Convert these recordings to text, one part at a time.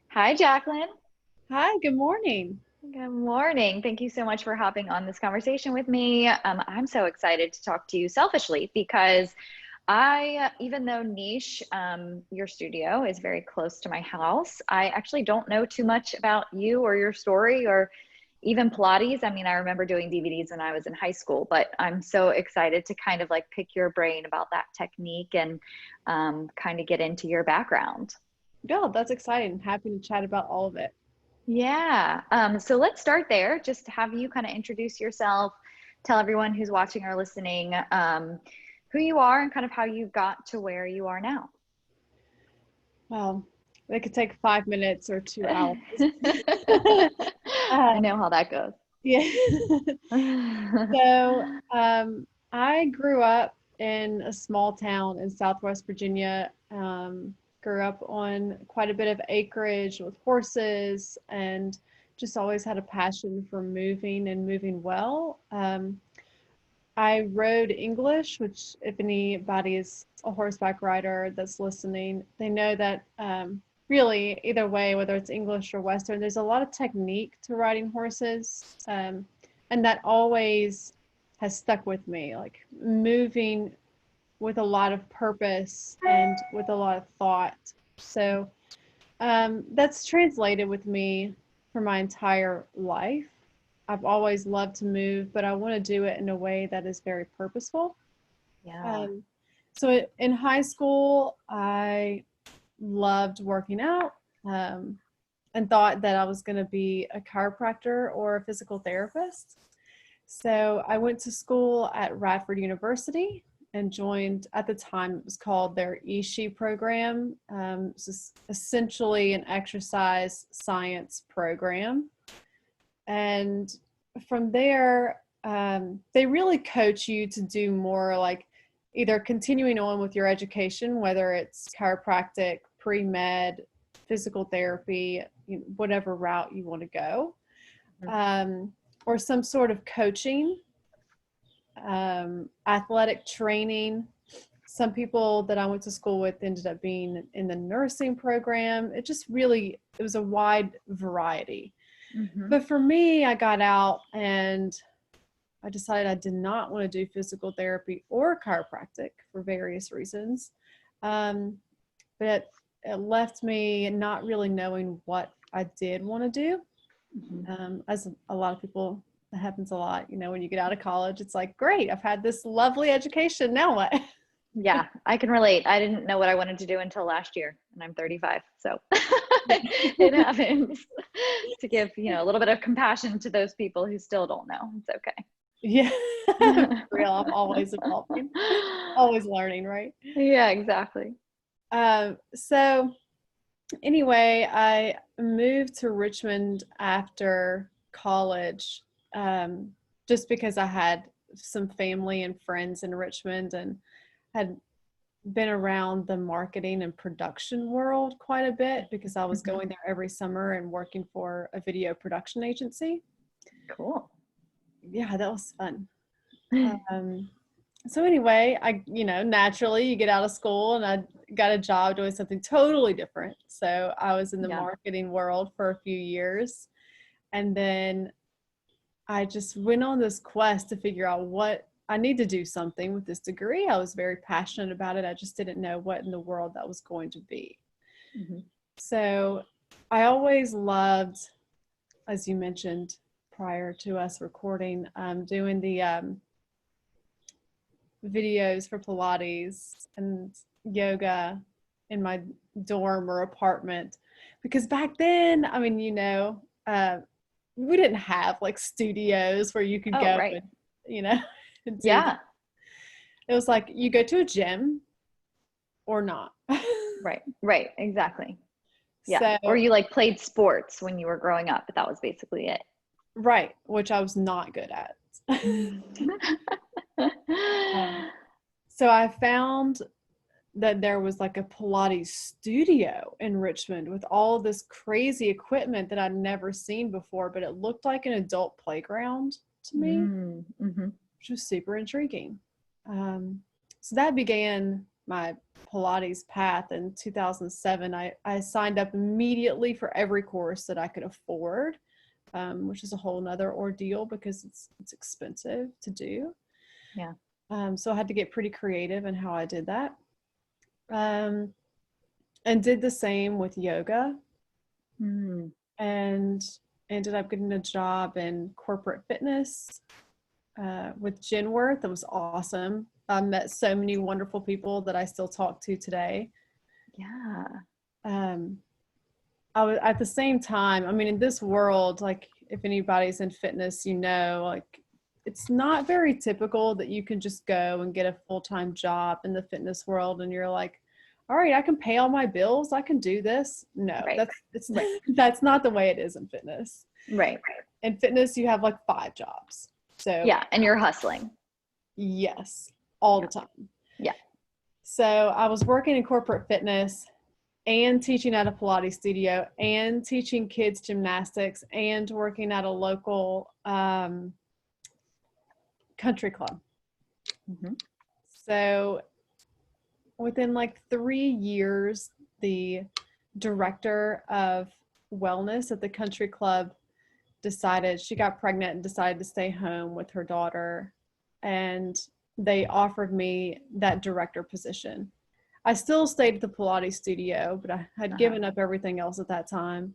Hi, Jaclyn. Hi, good morning. Good morning. Thank you so much for hopping on this conversation with me. I'm so excited to talk to you selfishly because even though niche, your studio is very close to my house, I actually don't know too much about you or your story or even Pilates. I mean, I remember doing DVDs when I was in high school, but I'm so excited to kind of like pick your brain about that technique and kind of get into your background. Yeah, that's exciting. Happy to chat about all of it. Yeah. So let's start there. Just to have you kind of introduce yourself, tell everyone who's watching or listening who you are and kind of how you got to where you are now. Well, it could take 5 minutes or 2 hours. I Um, know how that goes. yeah. So, I grew up in a small town in Southwest Virginia. Grew up on quite a bit of acreage with horses and just always had a passion for moving and moving well. I rode English, which, if anybody is a horseback rider that's listening, they know that really, either way, whether it's English or Western, there's a lot of technique to riding horses. And that always has stuck with me, like moving with a lot of purpose and with a lot of thought. So that's translated with me for my entire life. I've always loved to move, but I want to do it in a way that is very purposeful. Yeah. Um, so in high school, I loved working out and thought that I was going to be a chiropractor or a physical therapist. So I went to school at Radford University and joined, at the time it was called their ESHE program. It's essentially an exercise science program. And from there, they really coach you to do more like either continuing on with your education, whether it's chiropractic, pre-med, physical therapy, whatever route you want to go, um, or some sort of coaching, athletic training. Some people that I went to school with ended up being in the nursing program. It was a wide variety. Hmm. But for me, I got out and I decided I did not want to do physical therapy or chiropractic for various reasons. Um, but it left me not really knowing what I did want to do. Hmm. As a lot of people, that happens a lot. When you get out of college, it's like, great, I've had this lovely education. Now what? Yeah, I can relate. I didn't know what I wanted to do until last year, and I'm 35. So it happens to give, a little bit of compassion to those people who still don't know. It's okay. Yeah, real. I'm always evolving, always learning, right? Yeah, exactly. So anyway, I moved to Richmond after college, um, just because I had some family and friends in Richmond and had been around the marketing and production world quite a bit because I was Hmm. going there every summer and working for a video production agency. Cool. Yeah, that was fun. Um, so anyway, naturally you get out of school and I got a job doing something totally different. So I was in the Yeah. marketing world for a few years. And then I just went on this quest to figure out what I need to do something with this degree. I was very passionate about it. I just didn't know what in the world that was going to be. Hmm. So I always loved, as you mentioned prior to us recording, doing the videos for Pilates and yoga in my dorm or apartment. Because back then, I mean, we didn't have like studios where you could Oh, go right. and, you know, do that. Yeah. It was like you go to a gym or not. Right. Right. Exactly. Yeah. Or So, you like played sports when you were growing up, but that was basically it. right, which I was not good at. Um, so I found that there was like a Pilates studio in Richmond with all this crazy equipment that I'd never seen before, but it looked like an adult playground to me, Mm-hmm. which was super intriguing. Um, so that began my Pilates path in 2007, I signed up immediately for every course that I could afford, which is a whole nother ordeal because it's expensive to do. Yeah. So I had to get pretty creative in how I did that. And did the same with yoga. And ended up getting a job in corporate fitness with Genworth. It was awesome. I met so many wonderful people that I still talk to today. Yeah. I was at the same time, I mean, in this world, like if anybody's in fitness, like it's not very typical that you can just go and get a full-time job in the fitness world and you're like, all right, I can pay all my bills. I can do this. No, Right. That's not the way it is in fitness. Right. In fitness, you have like 5 jobs. So yeah, and you're hustling. Yes, all the time. Yeah. So I was working in corporate fitness and teaching at a Pilates studio and teaching kids gymnastics and working at a local country club. So within like 3 years, the director of wellness at the country club decided she got pregnant and decided to stay home with her daughter. And they offered me that director position. I still stayed at the Pilates studio, but I had given up everything else at that time.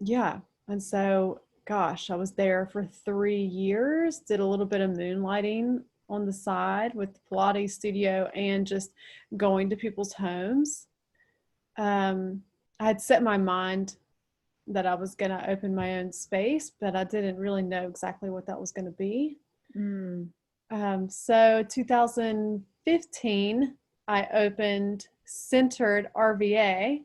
Yeah. And so, gosh, I was there for 3 years, did a little bit of moonlighting on the side with the Pilates studio and just going to people's homes. I had set my mind that I was going to open my own space, but I didn't really know exactly what that was going to be. So 2015, I opened Centered RVA.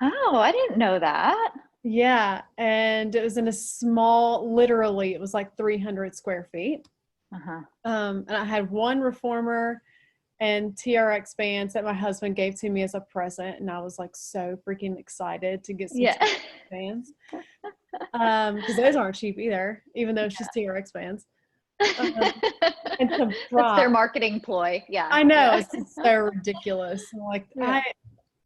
Oh, I didn't know that. Yeah. And it was in a small, literally, it was like 300 square feet. And I had one reformer and TRX bands that my husband gave to me as a present. And I was like so freaking excited to get some TRX bands. Because those aren't cheap either, even though it's just TRX bands. And some props. That's their marketing ploy. Yeah. I know. It's so ridiculous. Like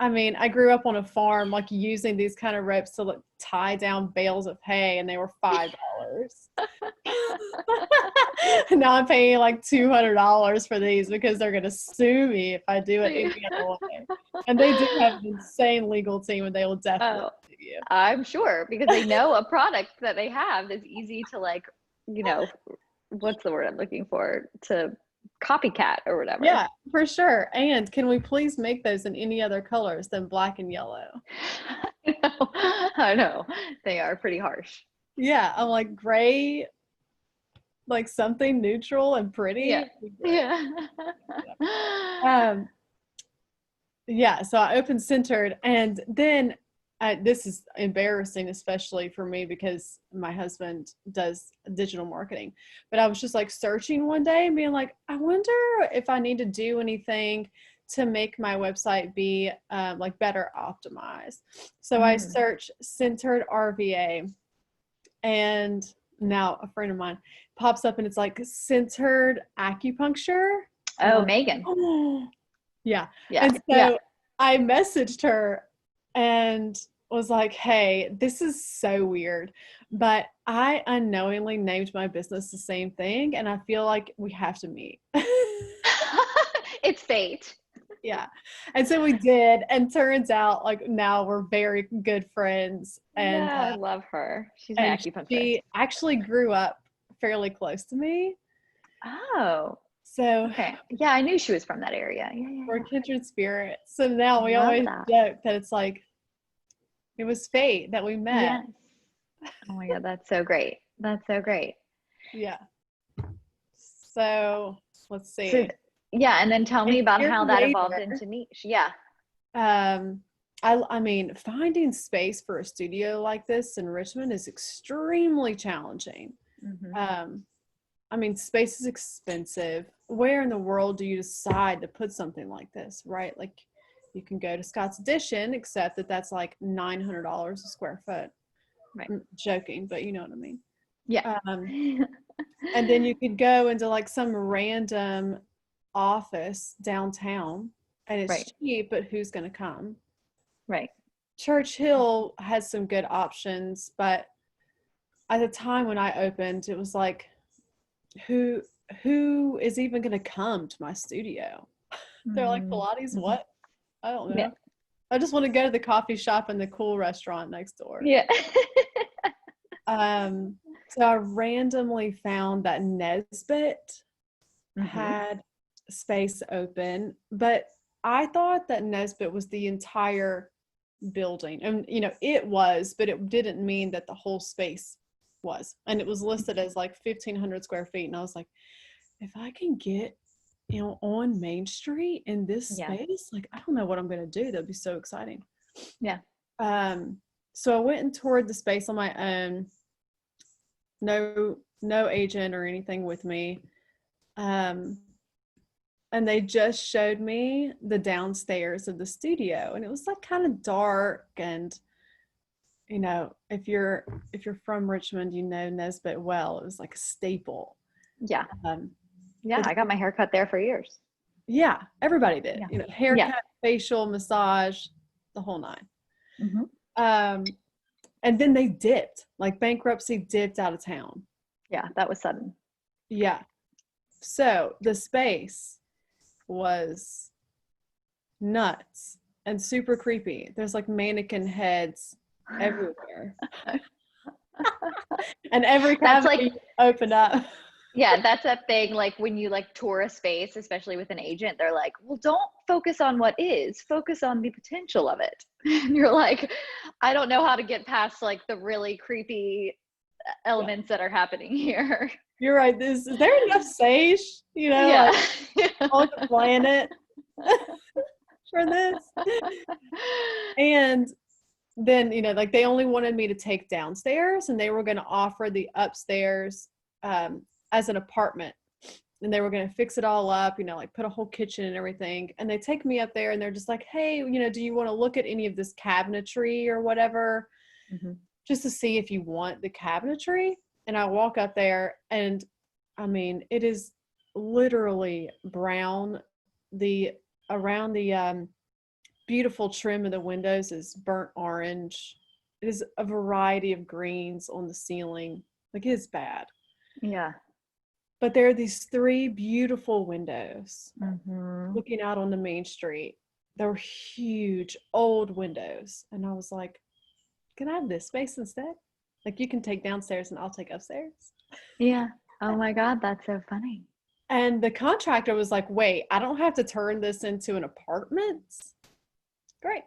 I mean, I grew up on a farm, like using these kind of ropes to like tie down bales of hay, and they were $5. Now I'm paying like $200 for these because they're going to sue me if I do it any other way. And they do have an insane legal team, and they will definitely sue you. I'm sure, because they know a product that they have is easy to like, what's the word I'm looking for? To copycat or whatever. Yeah, for sure. And can we please make those in any other colors than black and yellow? I know. They are pretty harsh. Yeah, I'm like gray, like something neutral and pretty. Yeah, so I opened Centered, and then this is embarrassing, especially for me because my husband does digital marketing. But I was just like searching one day and being like, I wonder if I need to do anything to make my website be like better optimized. So I searched Centered RVA, and now a friend of mine pops up and it's like Centered Acupuncture. Oh, Megan. Yeah. And so I messaged her and was like, hey, this is so weird, but I unknowingly named my business the same thing, and I feel like we have to meet. It's fate. Yeah. And so we did, and turns out like now we're very good friends. And I love her. She's an acupuncturist. She actually grew up fairly close to me. Oh. So okay. Yeah, I knew she was from that area. We're kindred spirits. So now we always joke that it's like it was fate that we met. Yes. Oh my God, that's so great. That's so great. Yeah. So let's see. So, and then tell me about how that evolved into niche. Yeah. I mean, finding space for a studio like this in Richmond is extremely challenging. I mean, space is expensive. Where in the world do you decide to put something like this, right? Like you can go to Scott's Addition, except that that's like $900 a square foot. Right. I'm joking, but you know what I mean. Yeah. And then you could go into like some random office downtown and it's Right, cheap, but who's going to come? right. Churchill has some good options, but at the time when I opened, it was like, who who is even going to come to my studio? They're like, Mm-hmm. Pilates, Mm-hmm. what? I don't Yeah. know. I just want to go to the coffee shop and the cool restaurant next door. Yeah. Um, so I randomly found that Nesbit Mm-hmm. had space open, but I thought that Nesbit was the entire building. And, it was, but it didn't mean that the whole space was. And it was listed as like 1,500 square feet. And I was like, if I can get, on Main Street in this Yeah. space, like, I don't know what I'm going to do. That'd be so exciting. Yeah. Um, so I went and toured the space on my own. No agent or anything with me. Um, and they just showed me the downstairs of the studio, and it was like kind of dark. And if you're from Richmond, Nesbit well. It was like a staple. Yeah. Um, Yeah. but I got my hair cut there for years. yeah, everybody did. Yeah. Yeah. Haircut, facial, massage, the whole nine. Mm-hmm. And then they dipped, like bankruptcy dipped out of town. Yeah. That was sudden. Yeah. So the space was nuts and super creepy. There's like mannequin heads everywhere. And every That's cavity like, you open up. yeah, that's a thing. Like when you like tour a space, especially with an agent, they're like, well, don't focus on what is, focus on the potential of it. And you're like, I don't know how to get past like the really creepy Yeah. elements that are happening here. You're right. Is there enough sage, Yeah. like on the planet for this? And then, like they only wanted me to take downstairs, and they were going to offer the upstairs as an apartment. And they were going to fix it all up, like put a whole kitchen and everything. And they take me up there and they're just like, hey, do you want to look at any of this cabinetry or whatever? Mm-hmm. Just to see if you want the cabinetry. And I walk up there, and I mean, it is literally brown. Around the beautiful trim of the windows is burnt orange. It is a variety of greens on the ceiling. Like, it is bad. Yeah. But there are these 3 beautiful windows Mm-hmm. looking out on the main street. They're huge, old windows. And I was like, can I have this space instead? Like, you can take downstairs and I'll take upstairs. Yeah. Oh my God, that's so funny. And the contractor was like, wait, I don't have to turn this into an apartment? Great.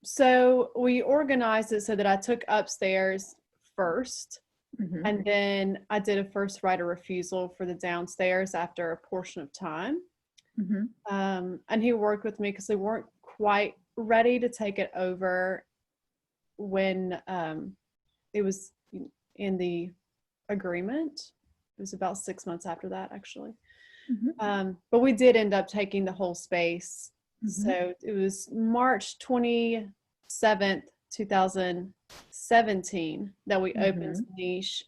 So we organized it so that I took upstairs first. Mm-hmm. And then I did a first right of refusal for the downstairs after a portion of time. Mm-hmm. And he worked with me because they weren't quite ready to take it over when it was in the agreement. It was about 6 months after that, actually. Mm-hmm. But we did end up taking the whole space. Mm-hmm. So it was March 27th, 2017 that we opened Niche.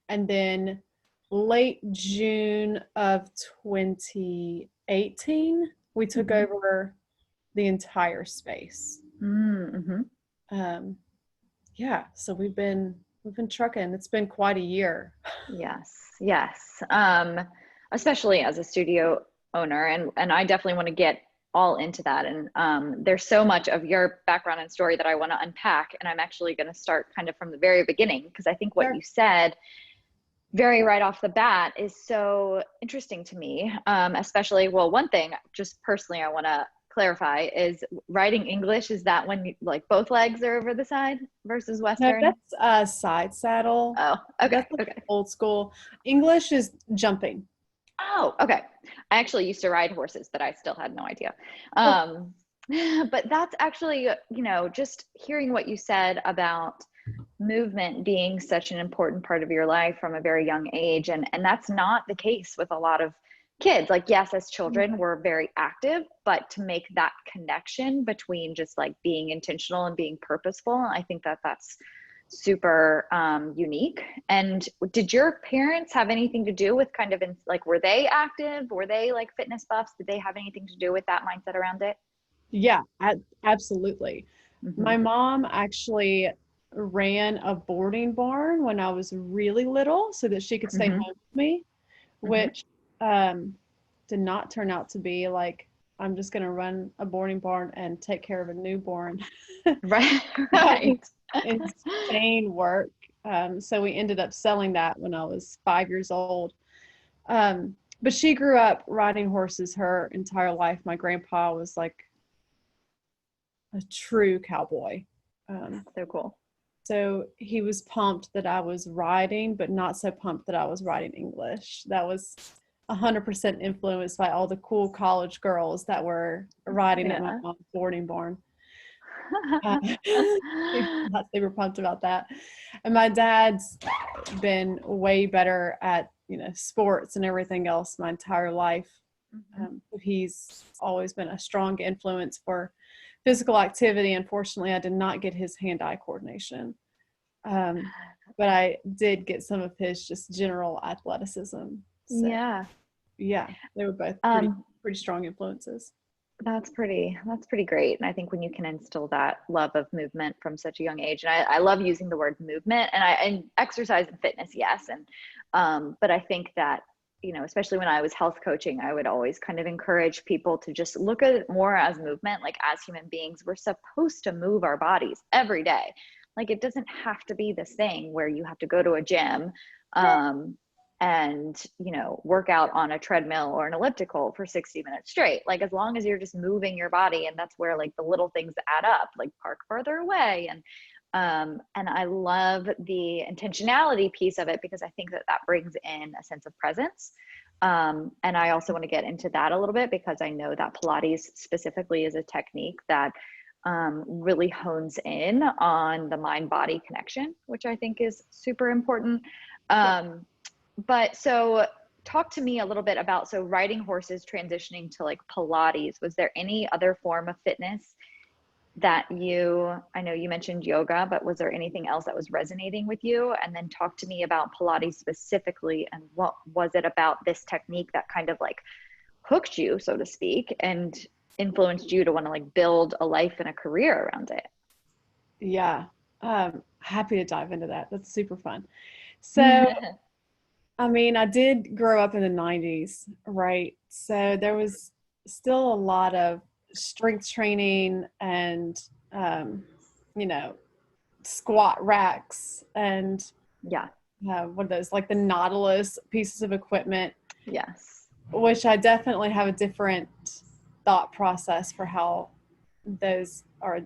And then late June of 2018, we took over the entire space. Mm-hmm. Yeah, so we've been trucking. It's been quite a year. Yes, yes. Especially as a studio owner, and I definitely want to get all into that. And there's so much of your background and story that I want to unpack. And I'm actually going to start kind of from the very beginning, because I think what you said very right off the bat is so interesting to me. Especially, well, one thing just personally I want to clarify is writing English. Is that when like both legs are over the side versus Western? No, that's side saddle. Oh, okay. That's okay. Old school. English is jumping. Oh, okay. I actually used to ride horses, but I still had no idea. But that's actually, just hearing what you said about movement being such an important part of your life from a very young age. And that's not the case with a lot of kids. Like, yes, as children, we're very active, but to make that connection between just like being intentional and being purposeful, I think that that's super unique. And did your parents have anything to do with kind of like, were they active? Were they like fitness buffs? Did they have anything to do with that mindset around it? Yeah, absolutely. Mm-hmm. My mom actually ran a boarding barn when I was really little so that she could stay Mm-hmm. home with me, Mm-hmm. which did not turn out to be like, I'm just going to run a boarding barn and take care of a newborn. Right. That was Right. insane work. So we ended up selling that when I was 5 years old. But she grew up riding horses her entire life. My grandpa was like a true cowboy. Um, So cool. so he was pumped that I was riding, but not so pumped that I was writing English. That was 100% influenced by all the cool college girls that were riding at my Yeah. mom's boarding barn. Not super pumped about that. And my dad's been way better at, sports and everything else my entire life. Mhm. He's always been a strong influence for physical activity. Unfortunately, I did not get his hand-eye coordination. But I did get some of his just general athleticism. So Yeah. yeah, they were both Um, pretty strong influences. that's pretty great. And I think when you can instill that love of movement from such a young age, and I love using the word movement, and exercise and fitness, yes. And but I think that, especially when I was health coaching, I would always kind of encourage people to just look at it more as movement. Like, as human beings, we're supposed to move our bodies every day. Like, it doesn't have to be this thing where you have to go to a gym. And work out on a treadmill or an elliptical for 60 minutes straight. Like, as long as you're just moving your body, and that's where like the little things add up, like park further away. And I love the intentionality piece of it, because I think that that brings in a sense of presence. And I also want to get into that a little bit, because I know that Pilates specifically is a technique that really hones in on the mind body connection, which I think is super important. Yeah. But so, talk to me a little bit about, so riding horses transitioning to like Pilates. Was there any other form of fitness that I know you mentioned yoga, but was there anything else that was resonating with you? And then talk to me about Pilates specifically, and what was it about this technique that kind of like hooked you, so to speak, and influenced you to want to like build a life and a career around it? Yeah. Happy to dive into that. That's super fun. So, I mean, I did grow up in the 90s, right? So there was still a lot of strength training and, um, you know, squat racks and Yeah. what are those, like the Nautilus pieces of equipment, Yes. which I definitely have a different thought process for how those are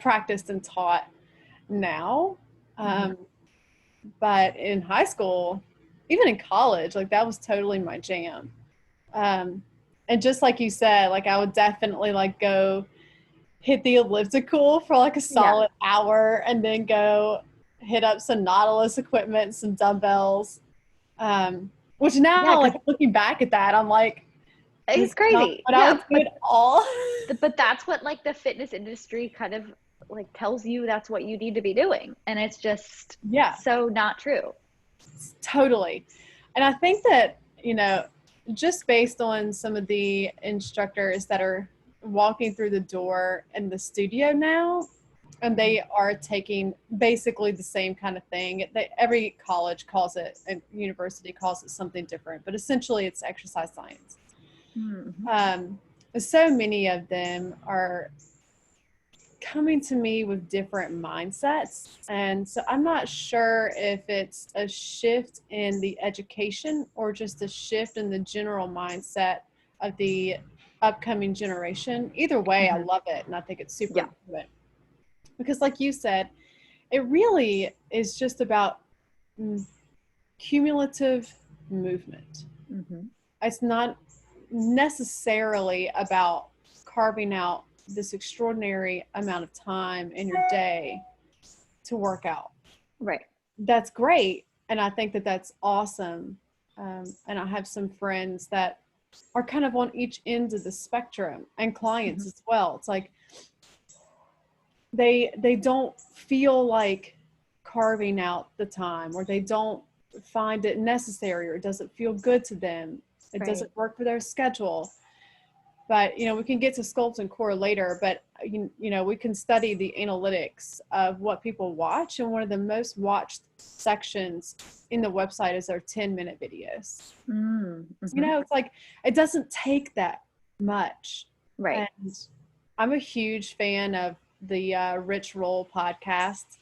practiced and taught now. Mm-hmm. But in high school, even in college, like that was totally my jam. Um, and just like you said, like I would definitely like go hit the elliptical for like a Yeah. solid hour and then go hit up some Nautilus equipment, some dumbbells. Which Yeah, now, like because looking back at that, I'm like, this it's is not crazy. what I Yeah, would do at all. but that's what like the fitness industry kind of like tells you that's what you need to be doing, and it's just Yeah, so not true. totally. And I think that, just based on some of the instructors that are walking through the door in the studio now, and they are taking basically the same kind of thing. Every college calls it, and university calls it something different, but essentially it's exercise science. Mm-hmm. Um, so many of them are coming to me with different mindsets. And so I'm not sure if it's a shift in the education or just a shift in the general mindset of the upcoming generation. Either way, I Mm-hmm. love it. And I think it's super Yeah. important because, like you said, it really is just about cumulative movement. Mm-hmm. It's not necessarily about carving out this extraordinary amount of time in your day to work out. Right. That's great. And I think that that's awesome. And I have some friends that are kind of on each end of the spectrum and clients Mm-hmm. as well. It's like they don't feel like carving out the time, or they don't find it necessary, or it doesn't feel good to them. It doesn't work for their schedule. But, we can get to Sculpt and Core later, but, we can study the analytics of what people watch. And one of the most watched sections in the website is their 10-minute videos. Mm-hmm. It's like, it doesn't take that much. Right. And I'm a huge fan of the Rich Roll podcast.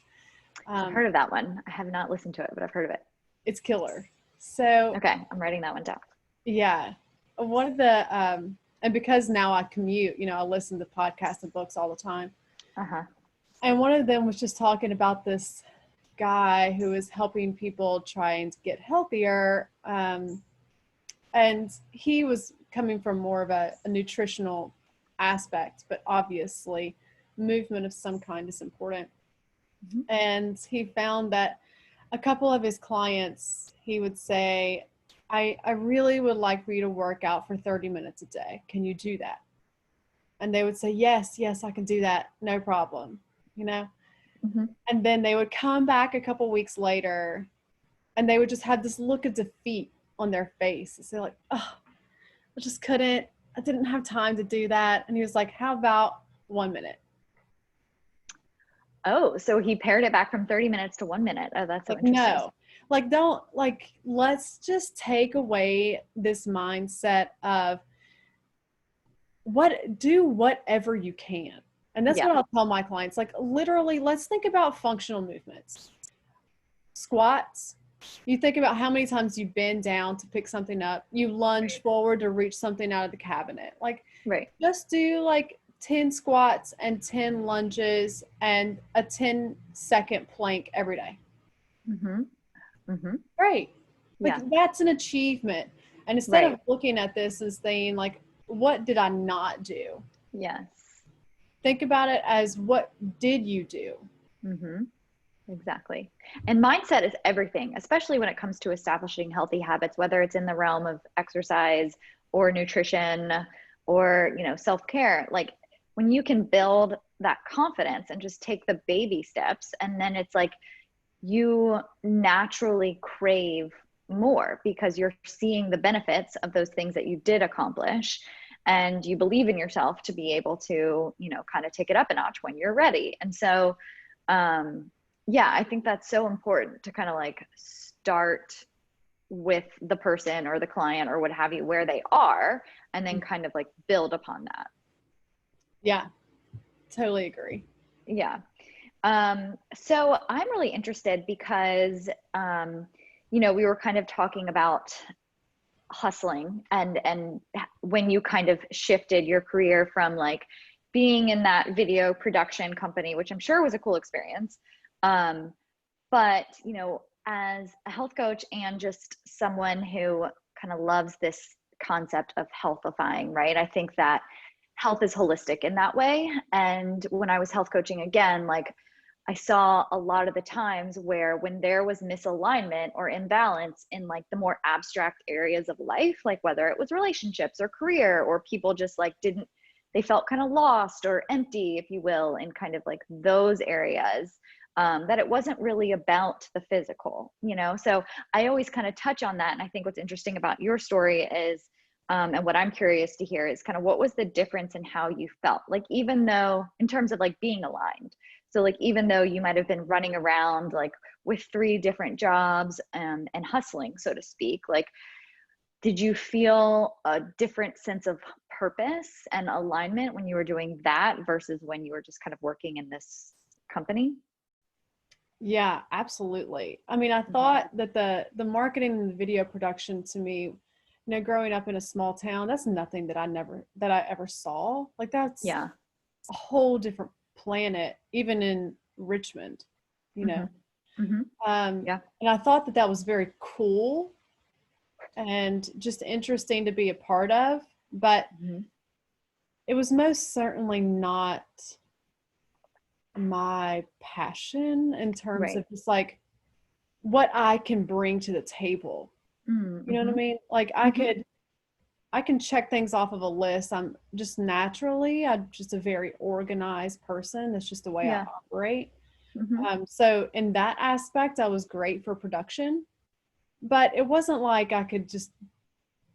I've heard of that one. I have not listened to it, but I've heard of it. It's killer. So, okay, I'm writing that one down. Yeah. One of the, and because now I commute, I listen to podcasts and books all the time. And one of them was just talking about this guy who is helping people trying to get healthier. And he was coming from more of a nutritional aspect, but obviously movement of some kind is important. Mm-hmm. And he found that a couple of his clients, he would say, I really would like for you to work out for 30 minutes a day. Can you do that? And they would say, yes, I can do that. No problem. Mm-hmm. And then they would come back a couple weeks later and they would just have this look of defeat on their face. So like, oh, I just couldn't, I didn't have time to do that. And he was like, how about 1 minute? Oh, so he pared it back from 30 minutes to 1 minute. Oh, that's so interesting. No, let's just take away this mindset of do whatever you can. And that's what I'll tell my clients. Like literally, let's think about functional movements. Squats. You think about how many times you bend down to pick something up. You lunge forward to reach something out of the cabinet. Like just do like 10 squats and 10 lunges and a 10-second plank every day. Mm-hmm. Mm-hmm. Right. That's an achievement. And instead of looking at this as saying like, what did I not do? Yes. Think about it as what did you do? Mm-hmm. Exactly. And mindset is everything, especially when it comes to establishing healthy habits, whether it's in the realm of exercise or nutrition or, self-care. Like when you can build that confidence and just take the baby steps, and then it's like you naturally crave more because you're seeing the benefits of those things that you did accomplish, and you believe in yourself to be able to, kind of take it up a notch when you're ready. And so, I think that's so important to kind of like start with the person or the client or what have you, where they are, and then kind of like build upon that. Yeah, totally agree. Yeah. So I'm really interested because, we were kind of talking about hustling and when you kind of shifted your career from like being in that video production company, which I'm sure was a cool experience. But, as a health coach and just someone who kind of loves this concept of healthifying, right? I think that health is holistic in that way. And when I was health coaching again, like I saw a lot of the times where when there was misalignment or imbalance in like the more abstract areas of life, like whether it was relationships or career, or people just like they felt kind of lost or empty, if you will, in kind of like those areas, that it wasn't really about the physical, So I always kind of touch on that. And I think what's interesting about your story is, and what I'm curious to hear is kind of what was the difference in how you felt? Like, even though in terms of like being aligned. So like, even though you might've been running around like with 3 different jobs and hustling, so to speak, like, did you feel a different sense of purpose and alignment when you were doing that versus when you were just kind of working in this company? Yeah, absolutely. I mean, I thought that the marketing and the video production to me, growing up in a small town, that's nothing that I ever saw. Like that's a whole different planet, even in Richmond, And I thought that was very cool and just interesting to be a part of, but it was most certainly not my passion in terms of just like what I can bring to the table. You know what I mean? Like I can check things off of a list. I'm just a very organized person. That's just the way I operate. So in that aspect, I was great for production, but it wasn't like I could just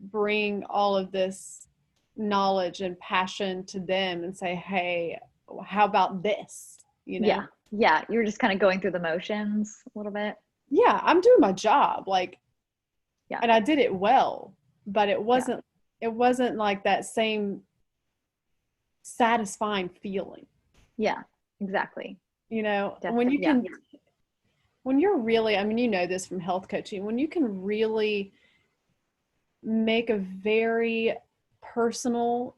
bring all of this knowledge and passion to them and say, hey, how about this? You know? Yeah. Yeah. You're just kind of going through the motions a little bit. Yeah, I'm doing my job, like, Yeah. and I did it well, but it Yeah. wasn't like that same satisfying feeling. Yeah. Exactly. You know, Definitely. Yeah. when you're really, I mean, you know this from health coaching, when you can really make a very personal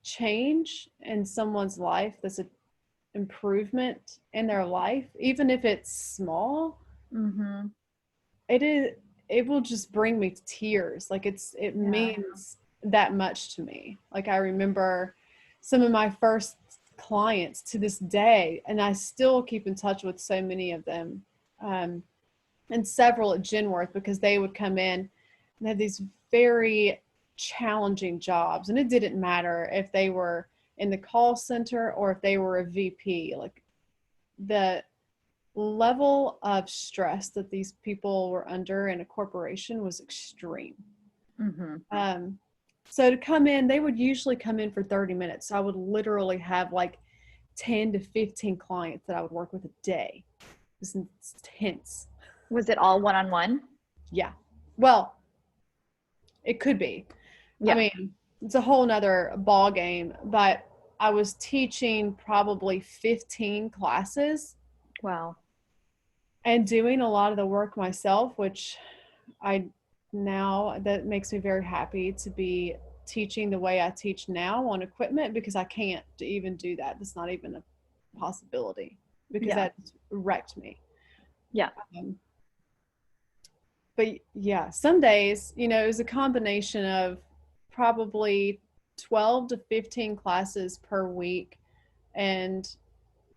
change in someone's life, that's an improvement in their life, even if it's small, Mm-hmm. it will just bring me to tears. Like it means that much to me. Like I remember some of my first clients to this day, and I still keep in touch with so many of them, and several at Genworth, because they would come in and have these very challenging jobs, and it didn't matter if they were in the call center or if they were a VP. Like the level of stress that these people were under in a corporation was extreme. Mm-hmm. So to come in, they would usually come in for 30 minutes. So I would literally have like 10 to 15 clients that I would work with a day. It was intense. Was it all one-on-one? Yeah. Well, it could be. I Yeah. mean, it's a whole nother ball game, but I was teaching probably 15 classes Wow. and doing a lot of the work myself, which I now, that makes me very happy to be teaching the way I teach now on equipment, because I can't even do that. That's not even a possibility, because Yeah. that wrecked me. Yeah. Um, but yeah, some days, you know, it was a combination of probably 12 to 15 classes per week, and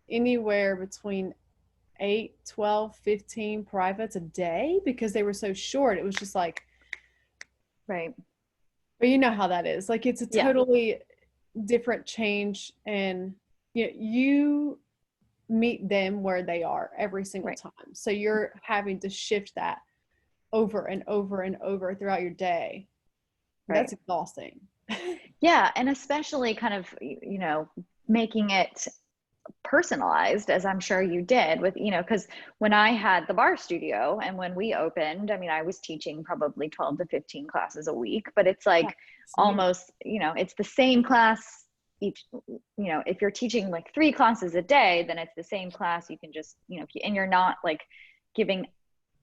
anywhere between 8, 12, 15 privates a day, because they were so short. It was just like, Right. but you know how that is. Like it's a Yeah. totally different change, and you meet them where they are every single Right. time. So you're having to shift that over and over and over throughout your day. Right. That's exhausting. Yeah. And especially kind of, making it personalized, as I'm sure you did with, because when I had the bar studio and when we opened, I mean, I was teaching probably 12 to 15 classes a week, but it's like almost, it's the same class each, if you're teaching like 3 classes a day, then it's the same class. You can just, and you're not like giving,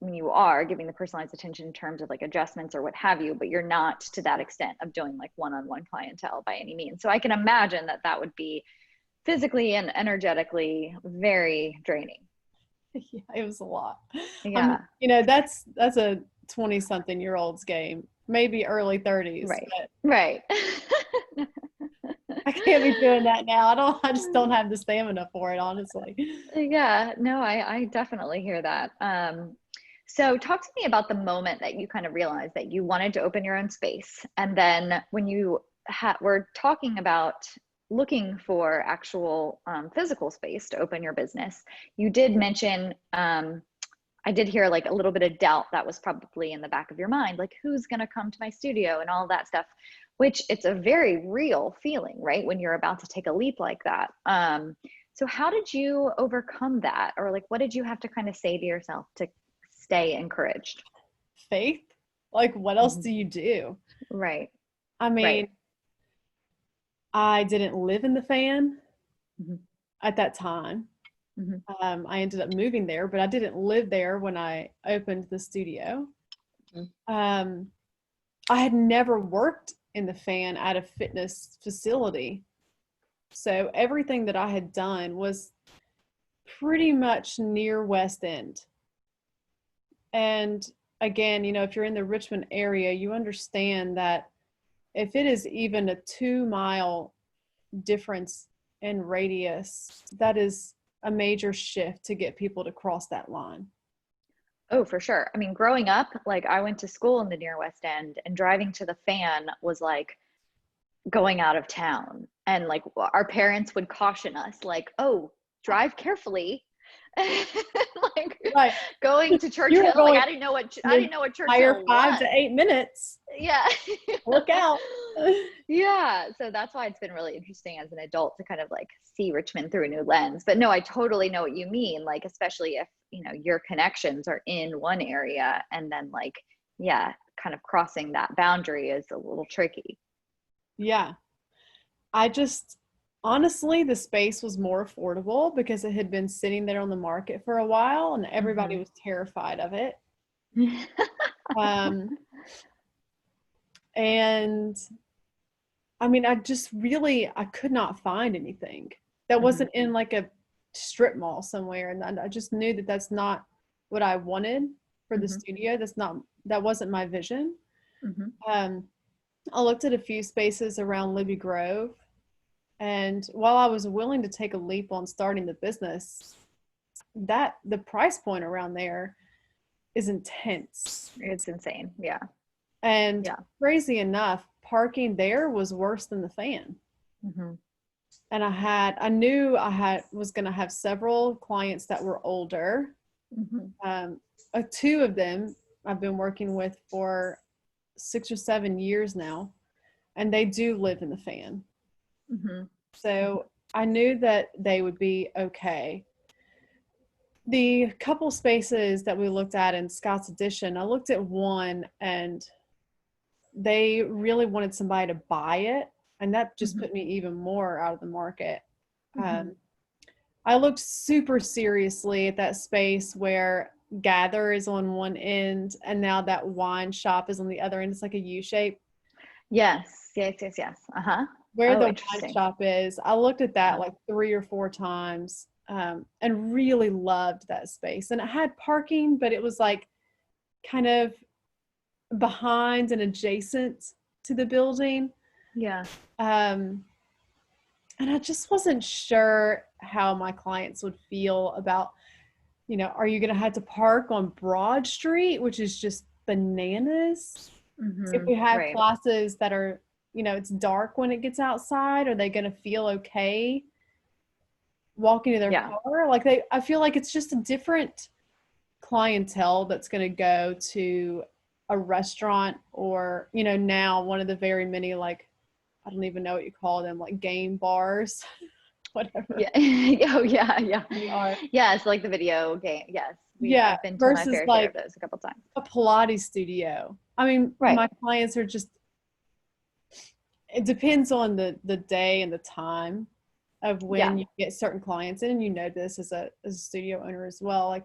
I mean, you are giving the personalized attention in terms of like adjustments or what have you, but you're not to that extent of doing like one-on-one clientele by any means. So I can imagine that that would be physically and energetically very draining. Yeah, it was a lot. Yeah. That's a 20 something year old's game, maybe early 30s, Right. but Right. I can't be doing that now. I just don't have the stamina for it, honestly. Yeah, no, I definitely hear that. So talk to me about the moment that you kind of realized that you wanted to open your own space. And then when you were talking about looking for actual physical space to open your business, you did mention, I did hear like a little bit of doubt that was probably in the back of your mind, like who's going to come to my studio and all that stuff, which it's a very real feeling, right? When you're about to take a leap like that. So how did you overcome that? Or like, what did you have to kind of say to yourself to stay encouraged? Faith? Like, what else Mm-hmm. do you do? Right. I mean, Right. I didn't live in the fan Mm-hmm. at that time. Mm-hmm. I ended up moving there, but I didn't live there when I opened the studio. I had never worked in the fan at a fitness facility. So everything that I had done was pretty much near West End. And again, if you're in the Richmond area, you understand that if it is even a 2-mile difference in radius, that is a major shift to get people to cross that line. Oh, for sure. I mean, growing up, like I went to school in the near West End, and driving to the fan was like going out of town. And like our parents would caution us, like, oh, drive carefully. Like Right. going to You were Churchill. Like going I didn't know what higher Churchill 5 to was. 8 minutes. Yeah. Look out. Yeah. So that's why it's been really interesting as an adult to kind of like see Richmond through a new lens. But no, I totally know what you mean. Like, especially if, your connections are in one area and then like, yeah, kind of crossing that boundary is a little tricky. Yeah. I just honestly, the space was more affordable because it had been sitting there on the market for a while and everybody was terrified of it. Um, and I mean, I could not find anything that wasn't in like a strip mall somewhere. And I just knew that that's not what I wanted for the studio. That wasn't my vision. Um, I looked at a few spaces around Libby Grove. And while I was willing to take a leap on starting the business, the price point around there is intense. It's insane. Yeah. And Yeah. crazy enough, parking there was worse than the fan. And I knew was going to have several clients that were older. Two of them I've been working with for 6 or 7 years now, and they do live in the fan. So I knew that they would be okay. The couple spaces that we looked at in Scott's Addition, I looked at one and they really wanted somebody to buy it. And that just put me even more out of the market. I looked super seriously at that space where Gather is on one end and now that wine shop is on the other end. It's like a U shape. Yes. Where the wine shop is. I looked at that like 3 or 4 times and really loved that space. And it had parking, but it was like kind of behind and adjacent to the building. Yeah. And I just wasn't sure how my clients would feel about, are you going to have to park on Broad Street, which is just bananas? If we have classes that are, it's dark when it gets outside, are they going to feel okay walking to their car? Like I feel like it's just a different clientele that's going to go to a restaurant or, now one of the very many, like, I don't even know what you call them, like game bars, whatever. Yeah. Oh yeah. Yeah. Yes. Like the video game. Yes. I've been to my fair share of those a couple times. A Pilates studio. I mean, my clients are just, it depends on the day and the time of when you get certain clients in, and you know this as a studio owner as well. Like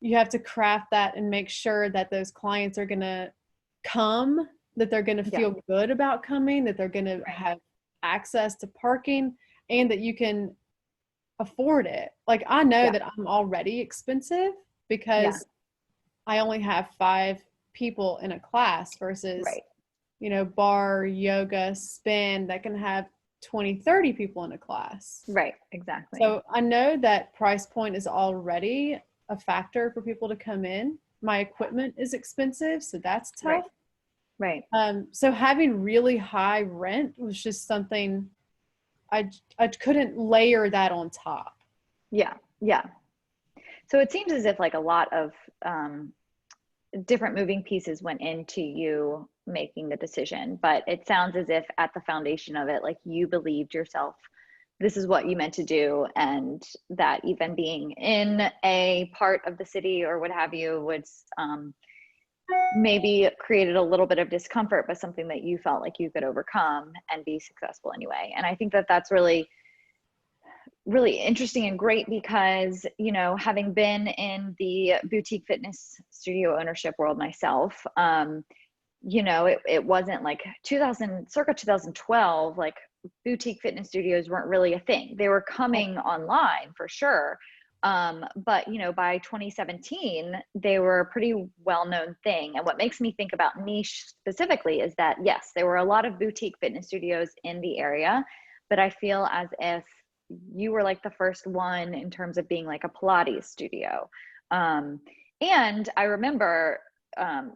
you have to craft that and make sure that those clients are going to come, that they're going to feel good about coming, that they're going to have access to parking, and that you can afford it. Like I know that I'm already expensive because I only have 5 people in a class versus, bar, yoga, spin that can have 20, 30 people in a class. Right. Exactly. So I know that price point is already a factor for people to come in. My equipment is expensive, so that's tough. Right. So having really high rent was just something I couldn't layer that on top. Yeah. Yeah. So it seems as if like a lot of different moving pieces went into you making the decision, but it sounds as if at the foundation of it, like you believed yourself, this is what you meant to do. And that even being in a part of the city or what have you was maybe created a little bit of discomfort, but something that you felt like you could overcome and be successful anyway. And I think that that's really, really interesting and great because, having been in the boutique fitness studio ownership world myself, it wasn't like circa 2012, like boutique fitness studios weren't really a thing. They were coming online for sure. But by 2017, they were a pretty well-known thing. And what makes me think about niche specifically is that, yes, there were a lot of boutique fitness studios in the area, but I feel as if you were like the first one in terms of being like a Pilates studio. And I remember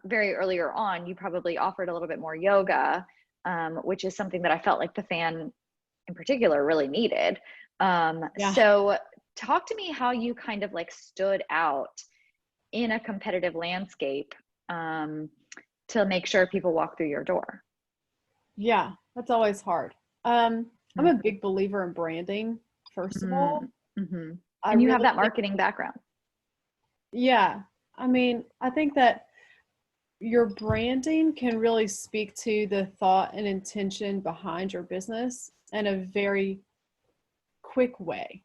very earlier on, you probably offered a little bit more yoga, which is something that I felt like the fan in particular really needed. So talk to me how you kind of like stood out in a competitive landscape, to make sure people walk through your door. Yeah, that's always hard. I'm a big believer in branding, first of all. Mm-hmm. I And you have really that think, marketing background. yeah, I mean, I think that your branding can really speak to the thought and intention behind your business in a very quick way.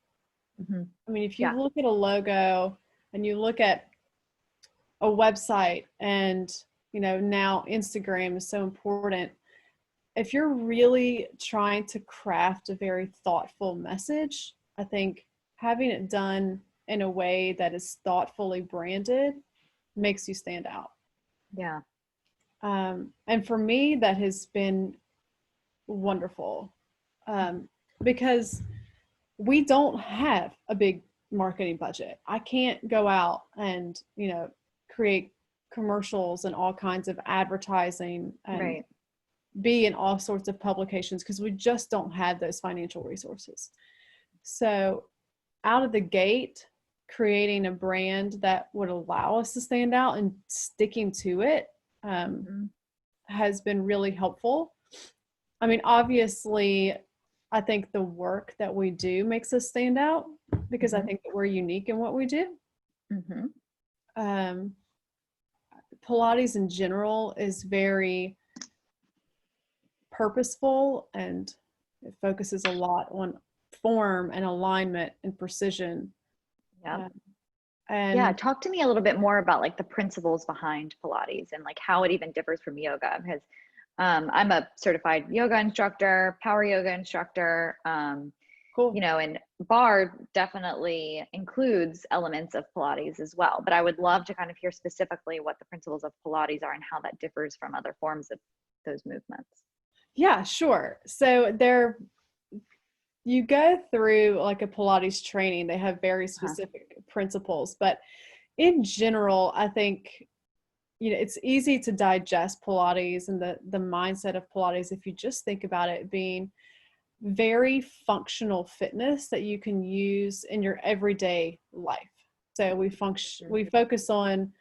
Mm-hmm. I mean, if you Yeah. look at a logo and you look at a website and, now Instagram is so important. If you're really trying to craft a very thoughtful message, I think having it done in a way that is thoughtfully branded makes you stand out. Yeah. And for me, that has been wonderful, because we don't have a big marketing budget. I can't go out and, create commercials and all kinds of advertising and Right. be in all sorts of publications because we just don't have those financial resources. So out of the gate, creating a brand that would allow us to stand out and sticking to it has been really helpful. I mean, obviously, I think the work that we do makes us stand out because I think that we're unique in what we do. Pilates in general is very purposeful and it focuses a lot on form and alignment and precision. Yeah. And yeah. Talk to me a little bit more about like the principles behind Pilates and like how it even differs from yoga, because I'm a certified yoga instructor, power yoga instructor. cool. And bar definitely includes elements of Pilates as well. But I would love to kind of hear specifically what the principles of Pilates are and how that differs from other forms of those movements. Yeah, sure. So you go through like a Pilates training, they have very specific principles, but in general, I think, it's easy to digest Pilates and the mindset of Pilates if you just think about it being very functional fitness that you can use in your everyday life. So we focus on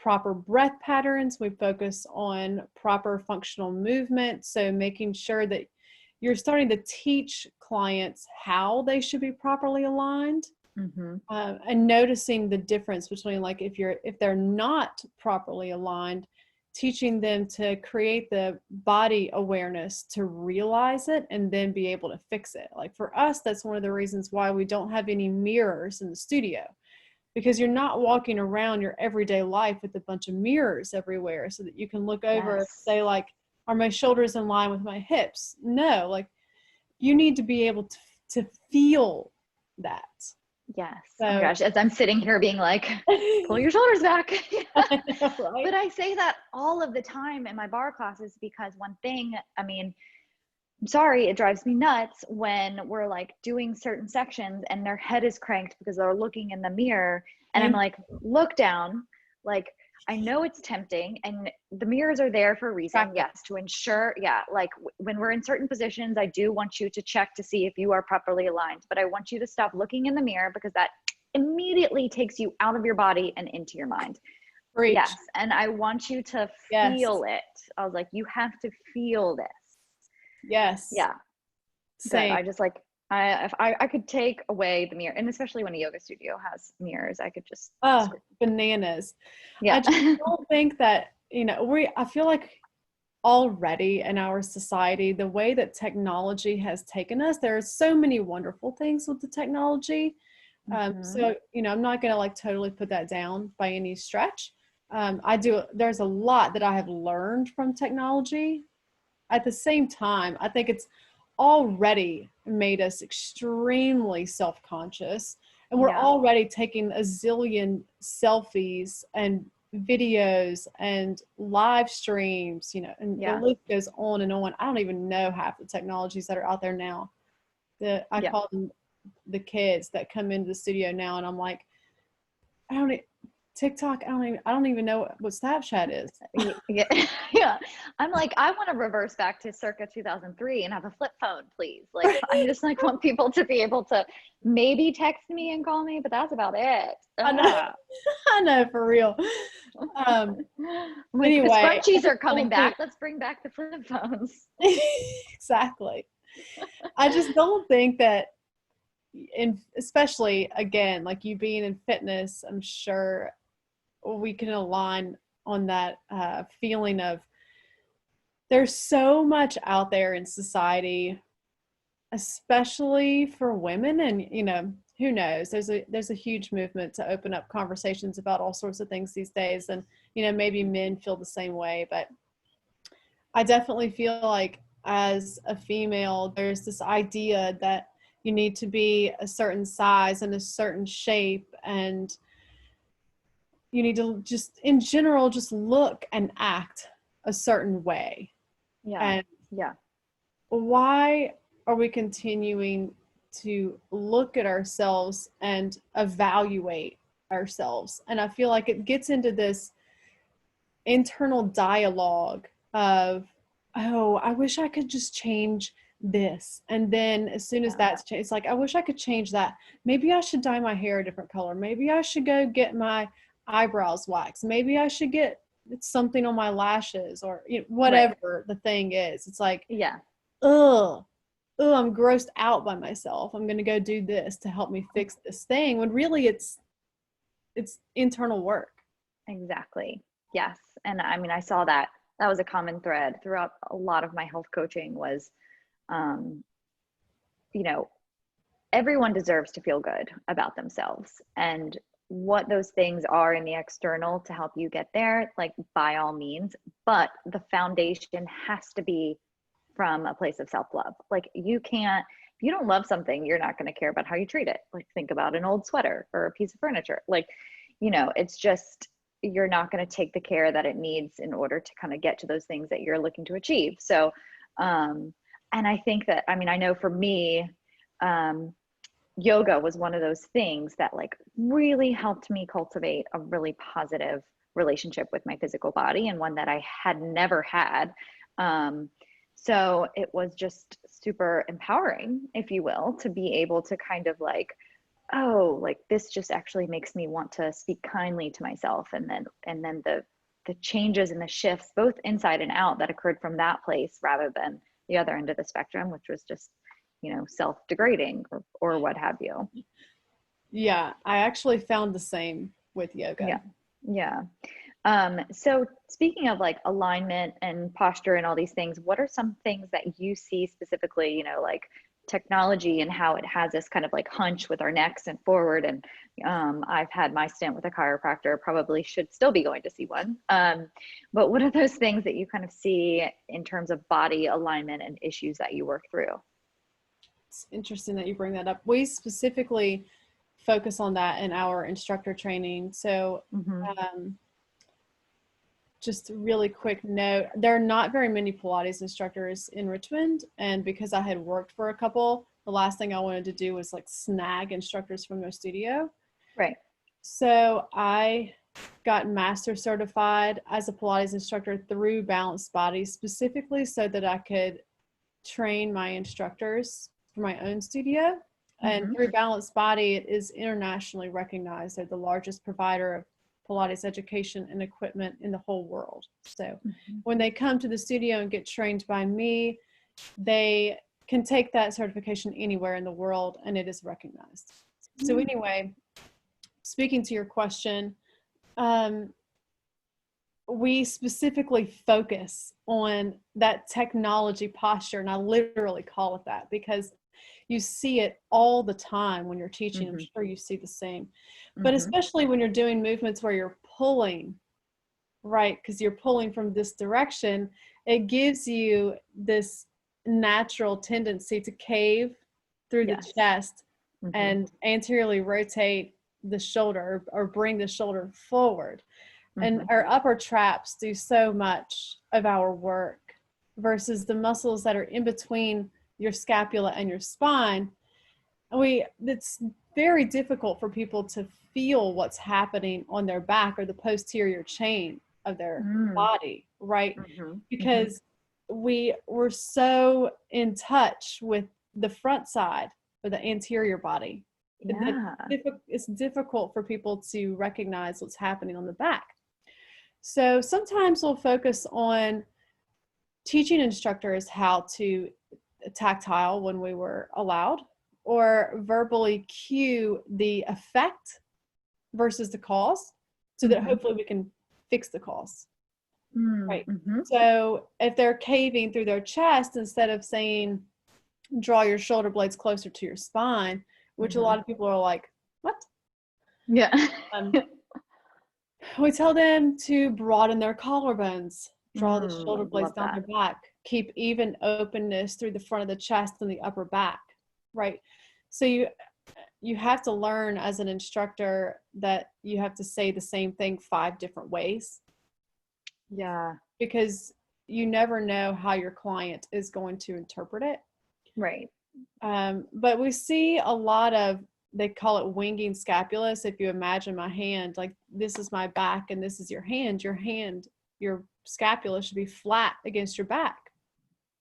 proper breath patterns, we focus on proper functional movement. So making sure that you're starting to teach clients how they should be properly aligned, and noticing the difference between like if they're not properly aligned, teaching them to create the body awareness to realize it and then be able to fix it. Like for us, that's one of the reasons why we don't have any mirrors in the studio, because you're not walking around your everyday life with a bunch of mirrors everywhere so that you can look over and say like, are my shoulders in line with my hips? No, like you need to be able to feel that. Yes. So, oh my gosh, as I'm sitting here being like, pull your shoulders back. I know, right? But I say that all of the time in my bar classes because one thing, I mean, I'm sorry, it drives me nuts when we're like doing certain sections and their head is cranked because they're looking in the mirror. And I'm like, look down. Like, I know it's tempting and the mirrors are there for a reason. Yes, to ensure. Yeah. Like when we're in certain positions, I do want you to check to see if you are properly aligned, but I want you to stop looking in the mirror because that immediately takes you out of your body and into your mind. Preach. Yes. And I want you to feel it. I was like, you have to feel this. Yes. Yeah. Same. Good. I just like, if I could take away the mirror, and especially when a yoga studio has mirrors, I could just bananas. Yeah. I just don't think that, I feel like already in our society, the way that technology has taken us, there are so many wonderful things with the technology. So, I'm not going to like totally put that down by any stretch. There's a lot that I have learned from technology. At the same time, I think it's already made us extremely self-conscious, and we're already taking a zillion selfies and videos and live streams, and the list goes on and on. I don't even know half the technologies that are out there now. I call them the kids that come into the studio now, and I'm like, TikTok, I don't even know what Snapchat is. Yeah, yeah. I'm like, I want to reverse back to circa 2003 and have a flip phone, please. Like, I just like want people to be able to maybe text me and call me, but that's about it. I know, I know, for real. I'm like, the Anyway, scrunchies are coming back. Let's bring back the flip phones. exactly. I just don't think that, especially again, like you being in fitness, I'm sure we can align on that feeling of there's so much out there in society, especially for women. And, you know, who knows, there's a huge movement to open up conversations about all sorts of things these days. And, you know, maybe men feel the same way, but I definitely feel like as a female, there's this idea that you need to be a certain size and a certain shape, and you need to just, in general, just look and act a certain way. Yeah. And yeah. why are we continuing to look at ourselves and evaluate ourselves? And I feel like it gets into this internal dialogue of, oh, I wish I could just change this. And then as soon as that's changed, it's like, I wish I could change that. Maybe I should dye my hair a different color. Maybe I should go get my eyebrows waxed. Maybe I should get something on my lashes, or, you know, whatever the thing is. It's like, yeah. Oh, I'm grossed out by myself. I'm going to go do this to help me fix this thing, when really it's internal work. Exactly. Yes. And I mean, I saw that was a common thread throughout a lot of my health coaching was, you know, everyone deserves to feel good about themselves, and what those things are in the external to help you get there, like by all means, but the foundation has to be from a place of self-love. Like, you can't, if you don't love something, you're not going to care about how you treat it. Like, think about an old sweater or a piece of furniture. Like, you know, it's just, you're not going to take the care that it needs in order to kind of get to those things that you're looking to achieve. So, and I think that, I mean, I know for me, yoga was one of those things that like really helped me cultivate a really positive relationship with my physical body, and one that I had never had. So it was just super empowering, if you will, to be able to kind of like, oh, like this just actually makes me want to speak kindly to myself. And then the changes and the shifts, both inside and out, that occurred from that place rather than the other end of the spectrum, which was just, you know, self-degrading or what have you. Yeah, I actually found the same with yoga. Yeah. So speaking of like alignment and posture and all these things, what are some things that you see specifically, you know, like technology and how it has us kind of like hunch with our necks and forward? And I've had my stint with a chiropractor, probably should still be going to see one. But what are those things that you kind of see in terms of body alignment and issues that you work through? It's interesting that you bring that up. We specifically focus on that in our instructor training. So, just a really quick note, there are not very many Pilates instructors in Richmond. And because I had worked for a couple, the last thing I wanted to do was like snag instructors from their studio. Right. So I got master certified as a Pilates instructor through Balanced Body, specifically so that I could train my instructors for my own studio. And through Balanced Body, it is internationally recognized. They're the largest provider of Pilates education and equipment in the whole world. So when they come to the studio and get trained by me, they can take that certification anywhere in the world, and it is recognized. So anyway, speaking to your question, we specifically focus on that technology posture, and I literally call it that because you see it all the time when you're teaching. I'm sure you see the same, but especially when you're doing movements where you're pulling, right? Because you're pulling from this direction, it gives you this natural tendency to cave through the chest and anteriorly rotate the shoulder or bring the shoulder forward. And our upper traps do so much of our work versus the muscles that are in between your scapula and your spine. It's very difficult for people to feel what's happening on their back or the posterior chain of their body, right? Because we're so in touch with the front side or the anterior body. Yeah. It's difficult for people to recognize what's happening on the back. So sometimes we'll focus on teaching instructors how to tactile when we were allowed, or verbally cue the effect versus the cause, so that hopefully we can fix the cause. Right. So if they're caving through their chest, instead of saying, draw your shoulder blades closer to your spine, which a lot of people are like, what? Yeah. We tell them to broaden their collarbones, draw the shoulder blades down their back, keep even openness through the front of the chest and the upper back, right? So you have to learn as an instructor that you have to say the same thing 5 different ways. Yeah. Because you never know how your client is going to interpret it. Right. But we see a lot of, they call it winging scapulus. If you imagine my hand, like this is my back and this is your hand, your scapula should be flat against your back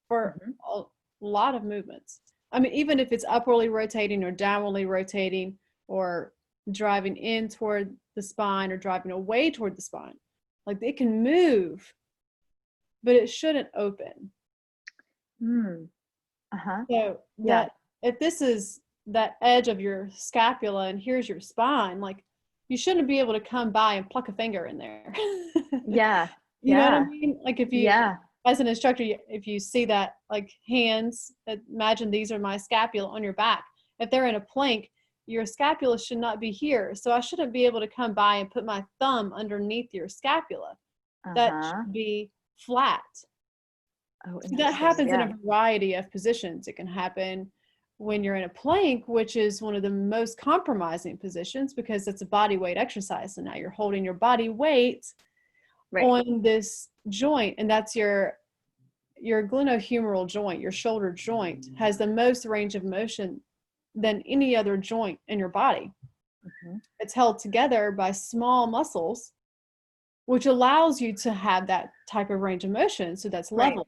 for a lot of movements. I mean, even if it's upwardly rotating or downwardly rotating or driving in toward the spine or driving away toward the spine, like it can move, but it shouldn't open. So that if this is that edge of your scapula and here's your spine, like you shouldn't be able to come by and pluck a finger in there. Yeah. You know what I mean? Like if you, as an instructor, if you see that, like hands, imagine these are my scapula on your back. If they're in a plank, your scapula should not be here. So I shouldn't be able to come by and put my thumb underneath your scapula. That should be flat. So that happens in a variety of positions. It can happen when you're in a plank, which is one of the most compromising positions because it's a body weight exercise. So now you're holding your body weight on this joint, and that's your glenohumeral joint, your shoulder joint, has the most range of motion than any other joint in your body. It's held together by small muscles, which allows you to have that type of range of motion. So that's level.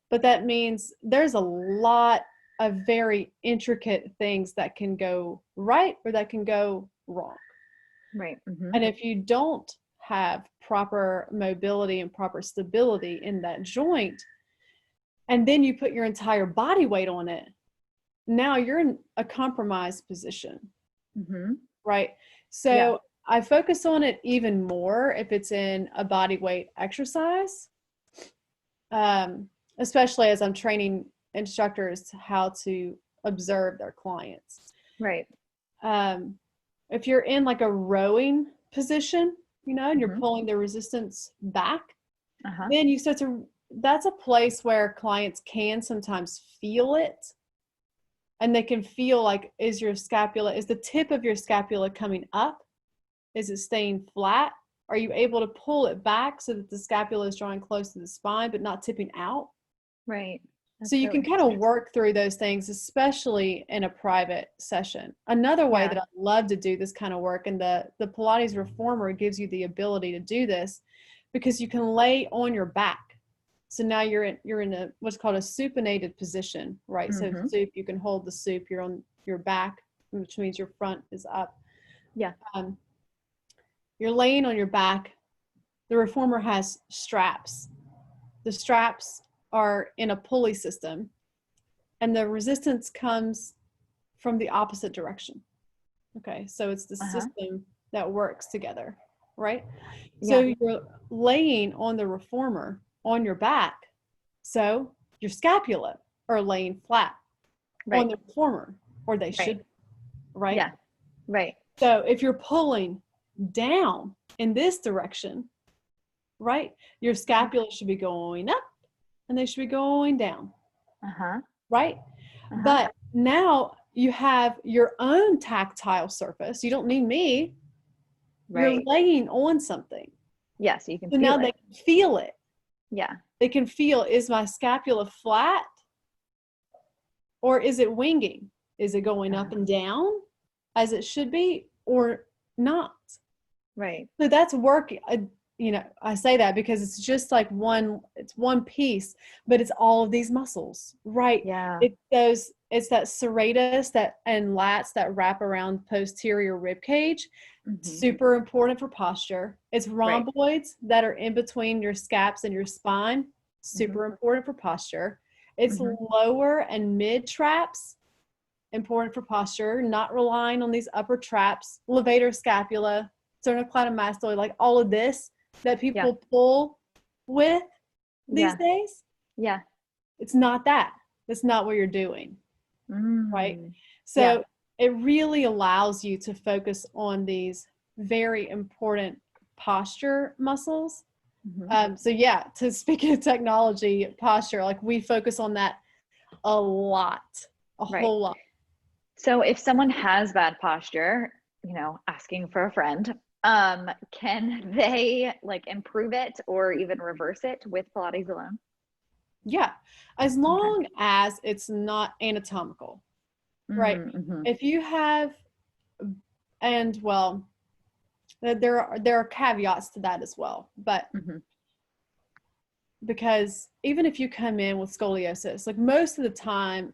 But that means there's a lot of very intricate things that can go right or that can go wrong. Right. And if you don't have proper mobility and proper stability in that joint, and then you put your entire body weight on it, now you're in a compromised position. Right. So I focus on it even more if it's in a body weight exercise, especially as I'm training instructors how to observe their clients. Right. If you're in like a rowing position, you know, and you're pulling the resistance back, then you start to, that's a place where clients can sometimes feel it. And they can feel like, is the tip of your scapula coming up? Is it staying flat? Are you able to pull it back so that the scapula is drawing close to the spine, but not tipping out? Right. So you can kind of work through those things, especially in a private session. Another way that I love to do this kind of work, and the Pilates Reformer gives you the ability to do this, because you can lay on your back. So now you're in a what's called a supinated position, right? So soup, you can hold the soup. You're on your back, which means your front is up. Yeah. You're laying on your back. The Reformer has straps. The straps are in a pulley system, and the resistance comes from the opposite direction. Okay, so it's the system that works together, right? So you're laying on the Reformer on your back, so your scapula are laying flat on the Reformer, or they should, right? Yeah, right. So if you're pulling down in this direction, right, your scapula should be going up and they should be going down, right? But now you have your own tactile surface. You don't need me. You're laying on something. Yeah, so you can so feel now it. They can feel it. Yeah. They can feel, is my scapula flat or is it winging? Is it going up and down? as it should be or not. Right. So that's work. I say that because it's just like it's one piece, but it's all of these muscles, right? Yeah. It's that serratus and lats that wrap around posterior rib cage. Mm-hmm. Super important for posture. It's Right. rhomboids that are in between your scaps and your spine. Mm-hmm. Super important for posture. It's Mm-hmm. lower and mid traps, important for posture, not relying on these upper traps, levator scapula, sternocleidomastoid, like all of this that Yeah. people pull with these Yeah. days. Yeah. It's not that. That's not what you're doing, right? Mm. Yeah. So it really allows you to focus on these very important posture muscles. Mm-hmm. So yeah, to speak of technology, posture, like we focus on that a lot, a Right. whole lot. So if someone has bad posture, asking for a friend, can they like improve it or even reverse it with Pilates alone? Yeah, as Okay. long as it's not anatomical, right? Mm-hmm. If you have, and well, there are caveats to that as well, but Mm-hmm. because even if you come in with scoliosis, like most of the time,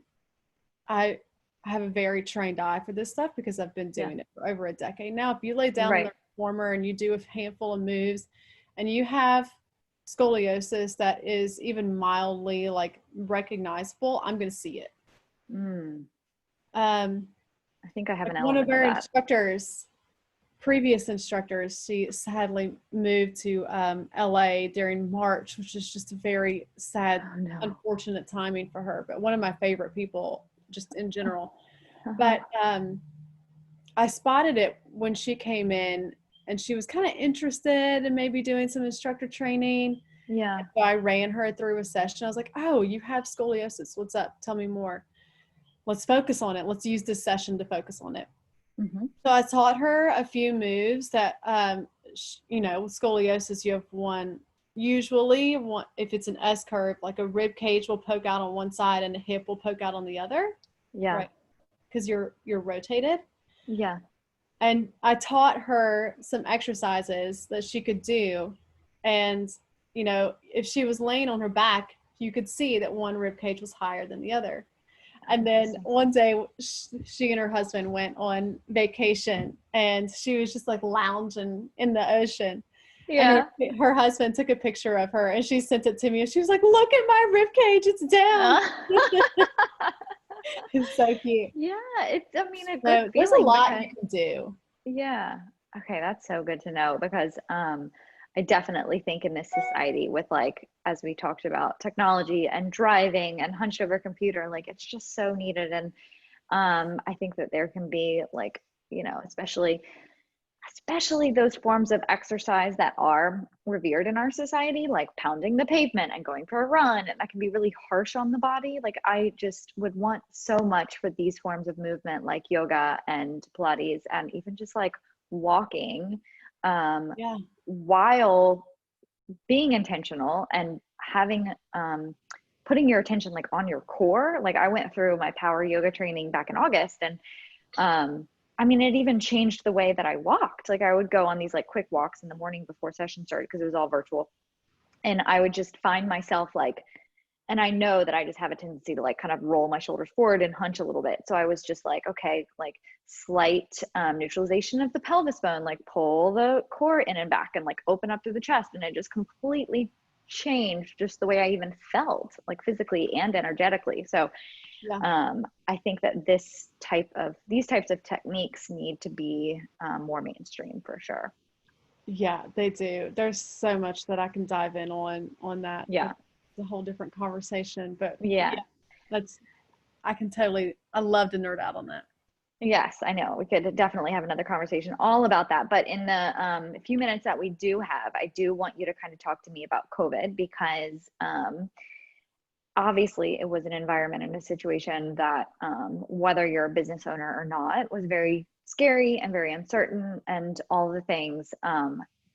I have a very trained eye for this stuff because I've been Yeah. doing it for over a decade now. If you lay down on the Right. reformer and you do a handful of moves, and you have scoliosis that is even mildly like recognizable, I'm going to see it. Mm. Um, I think I have like an one of element of our that. previous instructors, she sadly moved to LA during March, which is just a very sad, Oh no. unfortunate timing for her, but one of my favorite people just in general. Uh-huh. But I spotted it when she came in and she was kind of interested in maybe doing some instructor training. Yeah. So I ran her through a session. I was like, oh, you have scoliosis. What's up? Tell me more. Let's focus on it. Let's use this session to focus on it. Mm-hmm. So I taught her a few moves that, with scoliosis, you have usually if it's an S curve, like a rib cage will poke out on one side and a hip will poke out on the other, Yeah. right? Because you're rotated. Yeah. And I taught her some exercises that she could do. And, if she was laying on her back, you could see that one rib cage was higher than the other. And then Interesting. one day she and her husband went on vacation and she was just like lounging in the ocean. And Yeah. her husband took a picture of her and she sent it to me and she was like, look at my rib cage, it's down. It's so cute. Yeah, it's, I mean, a good So there's a feeling lot you because, can do. yeah. Okay, that's so good to know because I definitely think in this society with like as we talked about technology and driving and hunched over computer, like it's just so needed. And I think that there can be like, especially those forms of exercise that are revered in our society, like pounding the pavement and going for a run, and that can be really harsh on the body. Like I just would want so much for these forms of movement like yoga and Pilates and even just like walking, Yeah. while being intentional and having putting your attention like on your core. Like I went through my power yoga training back in August, and I mean, it even changed the way that I walked. Like I would go on these like quick walks in the morning before session started because it was all virtual. And I would just find myself like, and I know that I just have a tendency to like kind of roll my shoulders forward and hunch a little bit. So I was just like, okay, like slight neutralization of the pelvis bone, like pull the core in and back and like open up through the chest. And it just completely changed just the way I even felt like physically and energetically. So Yeah. I think that these types of techniques need to be more mainstream for sure. Yeah, they do. There's so much that I can dive in on that. Yeah. It's a whole different conversation, but Yeah. yeah, that's I love to nerd out on that. Yes, I know. We could definitely have another conversation all about that. But in the few minutes that we do have, I do want you to kind of talk to me about COVID because obviously it was an environment and a situation that whether you're a business owner or not was very scary and very uncertain and all the things,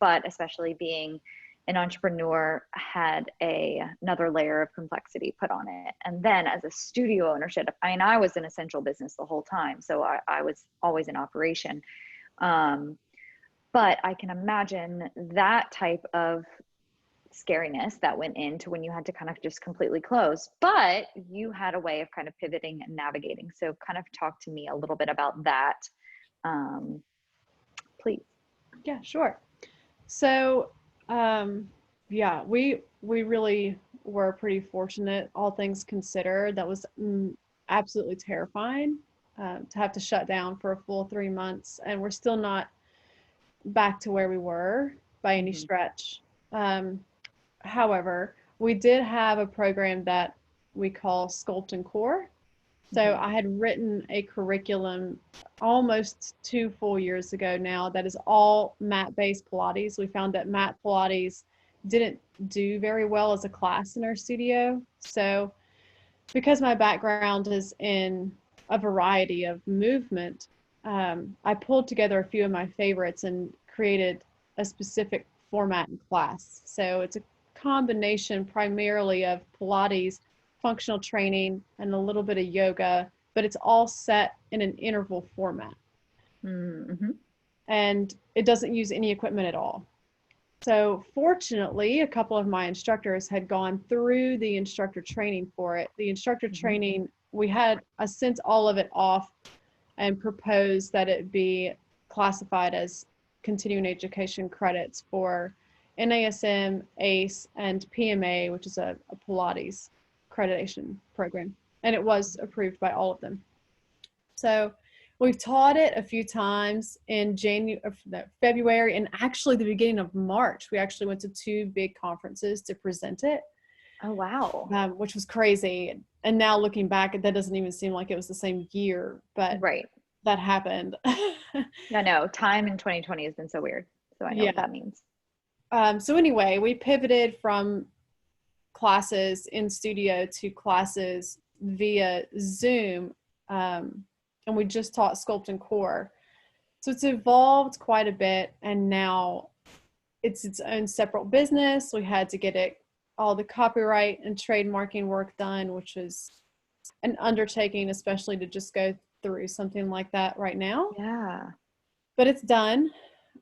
but especially being an entrepreneur had another layer of complexity put on it. And then as a studio ownership, I mean, I was an essential business the whole time. So I was always in operation. But I can imagine that type of scariness that went into when you had to kind of just completely close, but you had a way of kind of pivoting and navigating. So kind of talk to me a little bit about that, please. Yeah, sure. So, yeah, we really were pretty fortunate, all things considered. That was absolutely terrifying to have to shut down for a full 3 months, and we're still not back to where we were by any stretch. However, we did have a program that we call Sculpt and Core. So I had written a curriculum almost 2 full years ago now that is all mat-based Pilates. We found that mat Pilates didn't do very well as a class in our studio. So because my background is in a variety of movement, I pulled together a few of my favorites and created a specific format and class. So it's a combination primarily of Pilates, functional training, and a little bit of yoga, but it's all set in an interval format. And it doesn't use any equipment at all. So fortunately, a couple of my instructors had gone through the instructor training for it. The instructor training, we had sent all of it off and proposed that it be classified as continuing education credits for NASM, ACE, and PMA, which is a Pilates accreditation program. And it was approved by all of them. So we've taught it a few times in February, and actually the beginning of March. We actually went to 2 big conferences to present it. Oh, wow. Which was crazy. And now looking back, that doesn't even seem like it was the same year, but right. That happened. Yeah, no, time in 2020 has been so weird. So I know what that means. So anyway, we pivoted from classes in studio to classes via Zoom. And we just taught Sculpt and Core. So it's evolved quite a bit, and now it's its own separate business. We had to get all the copyright and trademarking work done, which was an undertaking, especially to just go through something like that right now. Yeah. But it's done.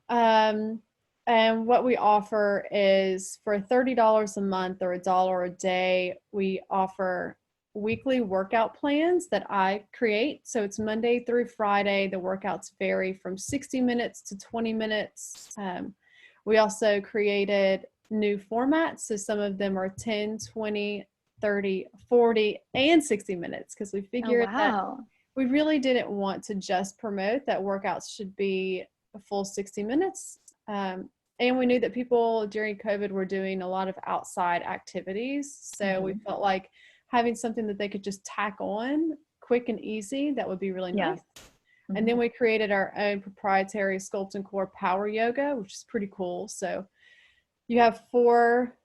And what we offer is for $30 a month or $1 a day, we offer weekly workout plans that I create. So it's Monday through Friday. The workouts vary from 60 minutes to 20 minutes. We also created new formats. So some of them are 10, 20, 30, 40, and 60 minutes, because we figured that we really didn't want to just promote that workouts should be a full 60 minutes. And we knew that people during COVID were doing a lot of outside activities. So we felt like having something that they could just tack on quick and easy, that would be really nice. And then we created our own proprietary Sculpt and Core Power Yoga, which is pretty cool. So you have 4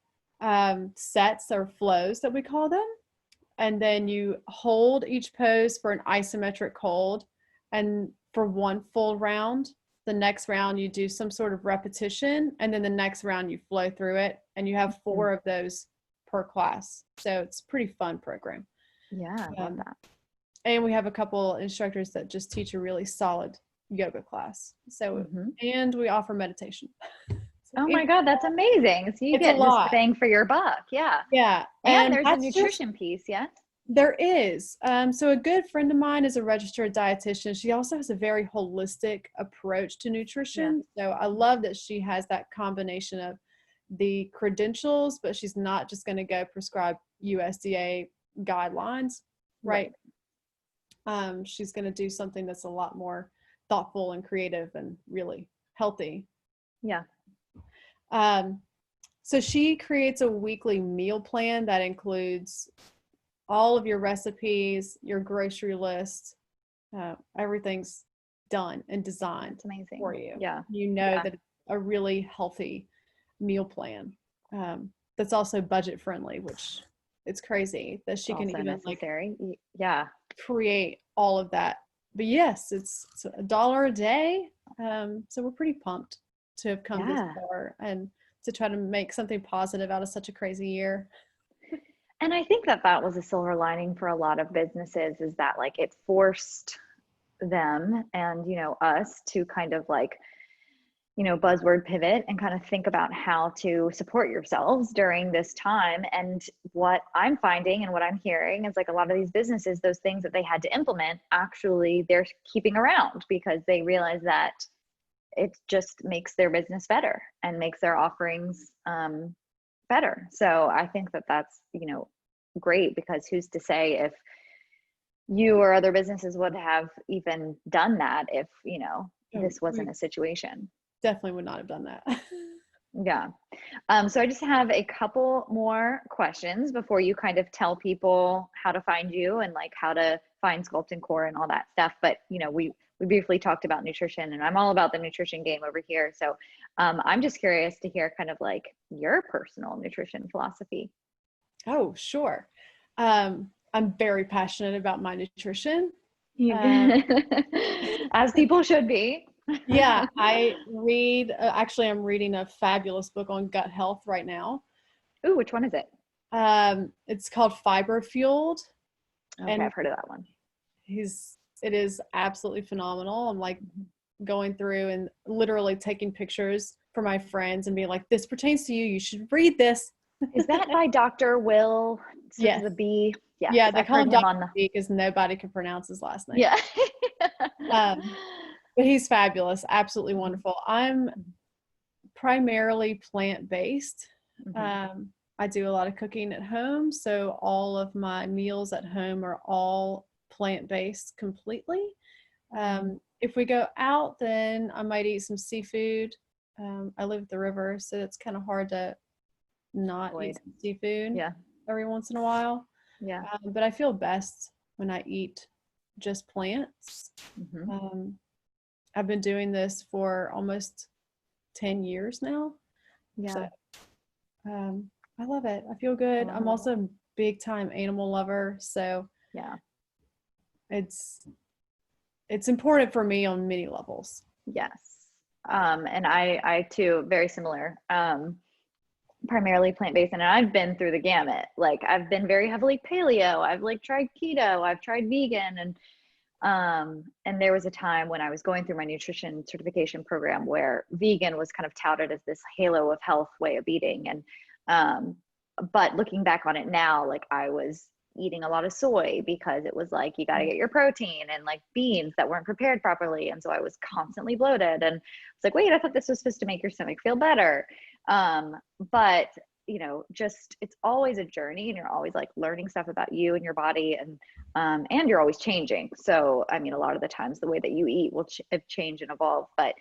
sets or flows that we call them. And then you hold each pose for an isometric hold. And for 1 full round, the next round you do some sort of repetition. And then the next round you flow through it. And you have 4 of those per class. So it's a pretty fun program. Yeah, I love that. And we have a couple instructors that just teach a really solid yoga class. So, and we offer meditation. Oh my God, that's amazing. So you get just bang for your buck. Yeah. Yeah. And there's a nutrition piece. Yeah. There is. So a good friend of mine is a registered dietitian. She also has a very holistic approach to nutrition. Yeah. So I love that she has that combination of the credentials, but she's not just going to go prescribe USDA guidelines, right? She's going to do something that's a lot more thoughtful and creative and really healthy. Yeah. So she creates a weekly meal plan that includes all of your recipes, your grocery list, everything's done and designed for you. Yeah. You know that it's a really healthy meal plan that's also budget friendly, which it's crazy that she can even create all of that. But yes, it's $1 a day. So we're pretty pumped to have come this far and to try to make something positive out of such a crazy year. And I think that that was a silver lining for a lot of businesses, is that like it forced them and, you know, us to kind of like, you know, buzzword pivot and kind of think about how to support yourselves during this time. And what I'm finding and what I'm hearing is like a lot of these businesses, those things that they had to implement, actually they're keeping around because they realize that it just makes their business better and makes their offerings better. So I think that that's, you know, great, because who's to say if you or other businesses would have even done that if, you know, this wasn't a situation. Definitely would not have done that. Yeah. So I just have a couple more questions before you kind of tell people how to find you and like how to find Sculpt and Core and all that stuff. But, you know, we briefly talked about nutrition, and I'm all about the nutrition game over here. So I'm just curious to hear kind of like your personal nutrition philosophy. Oh, sure. I'm very passionate about my nutrition. As people should be. Yeah, I read, actually, I'm reading a fabulous book on gut health right now. Ooh, which one is it? It's called Fiber Fueled. Okay, And I've heard of that one. it is absolutely phenomenal. I'm like going through and literally taking pictures for my friends and being like, this pertains to you. You should read this. Is that by Dr. Will? Yes. The B. Yes, Yeah, they I've call heard him him Dr. on the. because nobody can pronounce his last name. Yeah. But he's fabulous, absolutely wonderful. I'm primarily plant-based. I do a lot of cooking at home, so all of my meals at home are all plant-based completely. If we go out, then I might eat some seafood. I live at the river, so it's kind of hard to not eat some seafood every once in a while. Yeah. But I feel best when I eat just plants. I've been doing this for almost 10 years now. Yeah. So, I love it. I feel good. I'm also a big time animal lover. So yeah, it's important for me on many levels. Yes. And I too, very similar. Primarily plant-based, and I've been through the gamut. Like I've been very heavily paleo. I've like tried keto. I've tried vegan, and there was a time when I was going through my nutrition certification program where vegan was kind of touted as this halo of health way of eating. And but looking back on it now, like I was eating a lot of soy because it was like you got to get your protein, and like beans that weren't prepared properly, and so I was constantly bloated. And it's like, wait, I thought this was supposed to make your stomach feel better. But you know, just it's always a journey, and you're always like learning stuff about you and your body, and you're always changing. So I mean, a lot of the times the way that you eat will change and evolve. But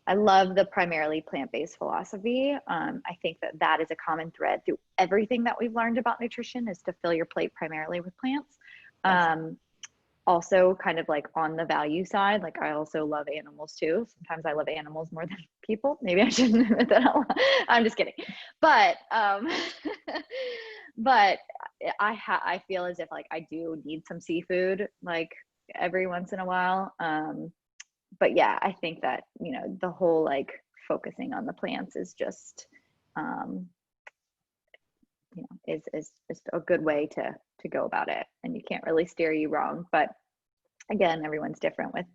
I love the primarily plant-based philosophy. I think that that is a common thread through everything that we've learned about nutrition, is to fill your plate primarily with plants. Also kind of like on the value side, like I also love animals too. Sometimes I love animals more than people. Maybe I shouldn't admit that out loud. I'm just kidding. But but I feel as if like I do need some seafood like every once in a while. But yeah, I think that, you know, the whole like focusing on the plants is just you know, is just a good way to go about it, and you can't really steer you wrong. But again, everyone's different with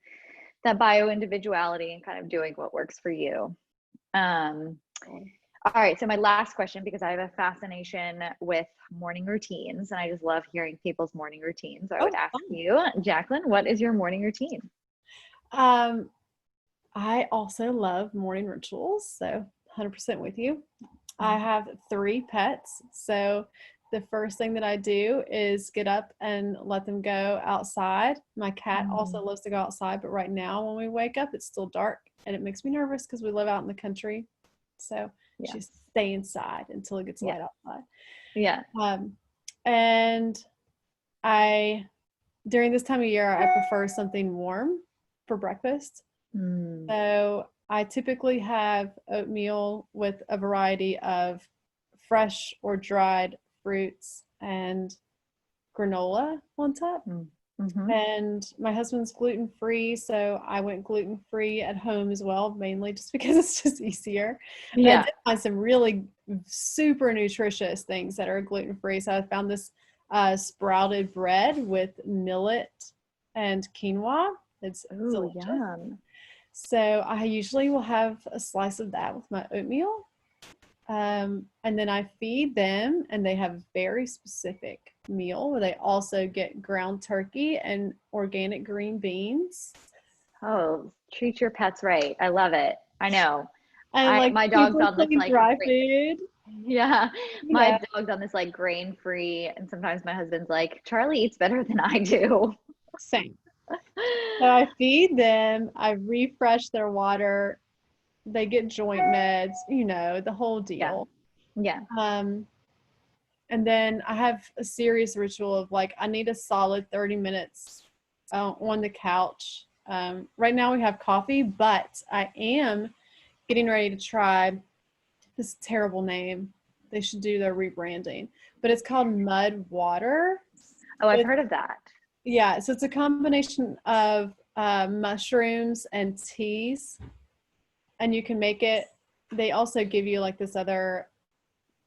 that bio individuality and kind of doing what works for you. All right, so my last question, because I have a fascination with morning routines and I just love hearing people's morning routines. I would ask you, Jaclyn, what is your morning routine? I also love morning rituals, so 100% with you. I have 3 pets, so the first thing that I do is get up and let them go outside. My cat also loves to go outside, but right now when we wake up, it's still dark, and it makes me nervous because we live out in the country. So she stay inside until it gets light outside. Yeah. And during this time of year, I prefer something warm for breakfast. So I typically have oatmeal with a variety of fresh or dried fruits and granola on top. And my husband's gluten-free, so I went gluten-free at home as well, mainly just because it's just easier. But I did find some really super nutritious things that are gluten-free. So I found this sprouted bread with millet and quinoa. It's delicious. Yum. So I usually will have a slice of that with my oatmeal. And then I feed them, and they have a very specific meal where they also get ground turkey and organic green beans. Oh, treat your pets right. I love it. I know. And like My dog's super on this clean like dry food. yeah, my Yeah. dog's on this like grain free, and sometimes my husband's like, Charlie eats better than I do. Same. So I feed them, I refresh their water, they get joint meds, the whole deal. Yeah. And then I have a serious ritual of like, I need a solid 30 minutes on the couch. Right now we have coffee, but I am getting ready to try this terrible name. They should do their rebranding, but it's called Mud Water. Oh, I've heard of that. Yeah, so it's a combination of mushrooms and teas, and you can make it. They also give you like this other,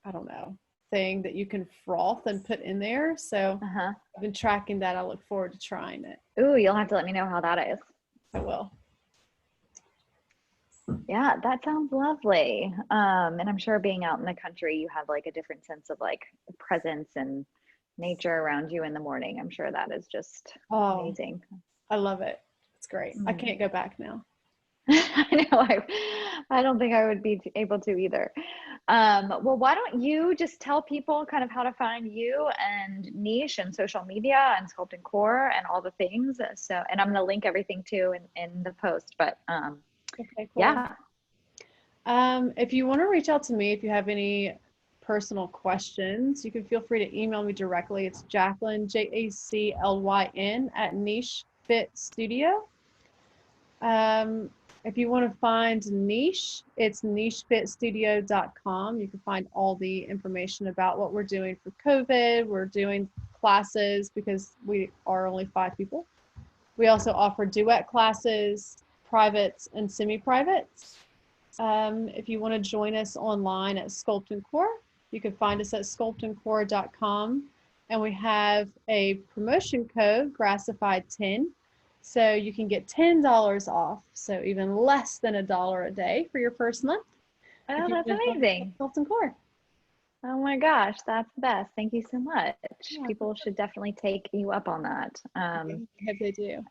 I don't know, thing that you can froth and put in there. So I've been tracking that. I look forward to trying it. Ooh, you'll have to let me know how that is. I will. Yeah, that sounds lovely. And I'm sure being out in the country, you have like a different sense of like presence and nature around you in the morning. I'm sure that is just amazing. I love it. It's great. I can't go back now. I know. I don't think I would be able to either. Well, why don't you just tell people kind of how to find you and Niche and social media and Sculpt and Core and all the things. So, and I'm going to link everything too in the post, but okay, cool. Yeah. If you want to reach out to me, if you have any personal questions, you can feel free to email me directly. It's Jaclyn, Jaclyn at Niche Fit Studio. If you want to find Niche, it's nichefitstudio.com. You can find all the information about what we're doing for COVID. We're doing classes because we are only 5 people. We also offer duet classes, privates and semi-privates. If you want to join us online at Sculpt and Core, you can find us at sculptandcore.com. And we have a promotion code, Grassified10. So you can get $10 off, so even less than $1 a day for your first month. Oh, that's amazing. Sculpt and Core. Oh my gosh, that's the best. Thank you so much. Yeah, people should definitely take you up on that. I hope they do.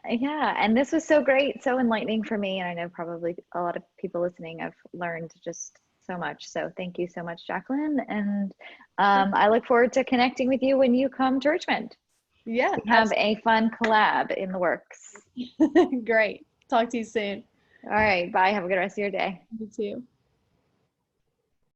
Yeah, and this was so great, so enlightening for me, and I know probably a lot of people listening have learned just so much. So thank you so much, Jaclyn, and I look forward to connecting with you when you come to Richmond. Yeah, we have a fun collab in the works. Great. Talk to you soon. All right, bye. Have a good rest of your day. You too.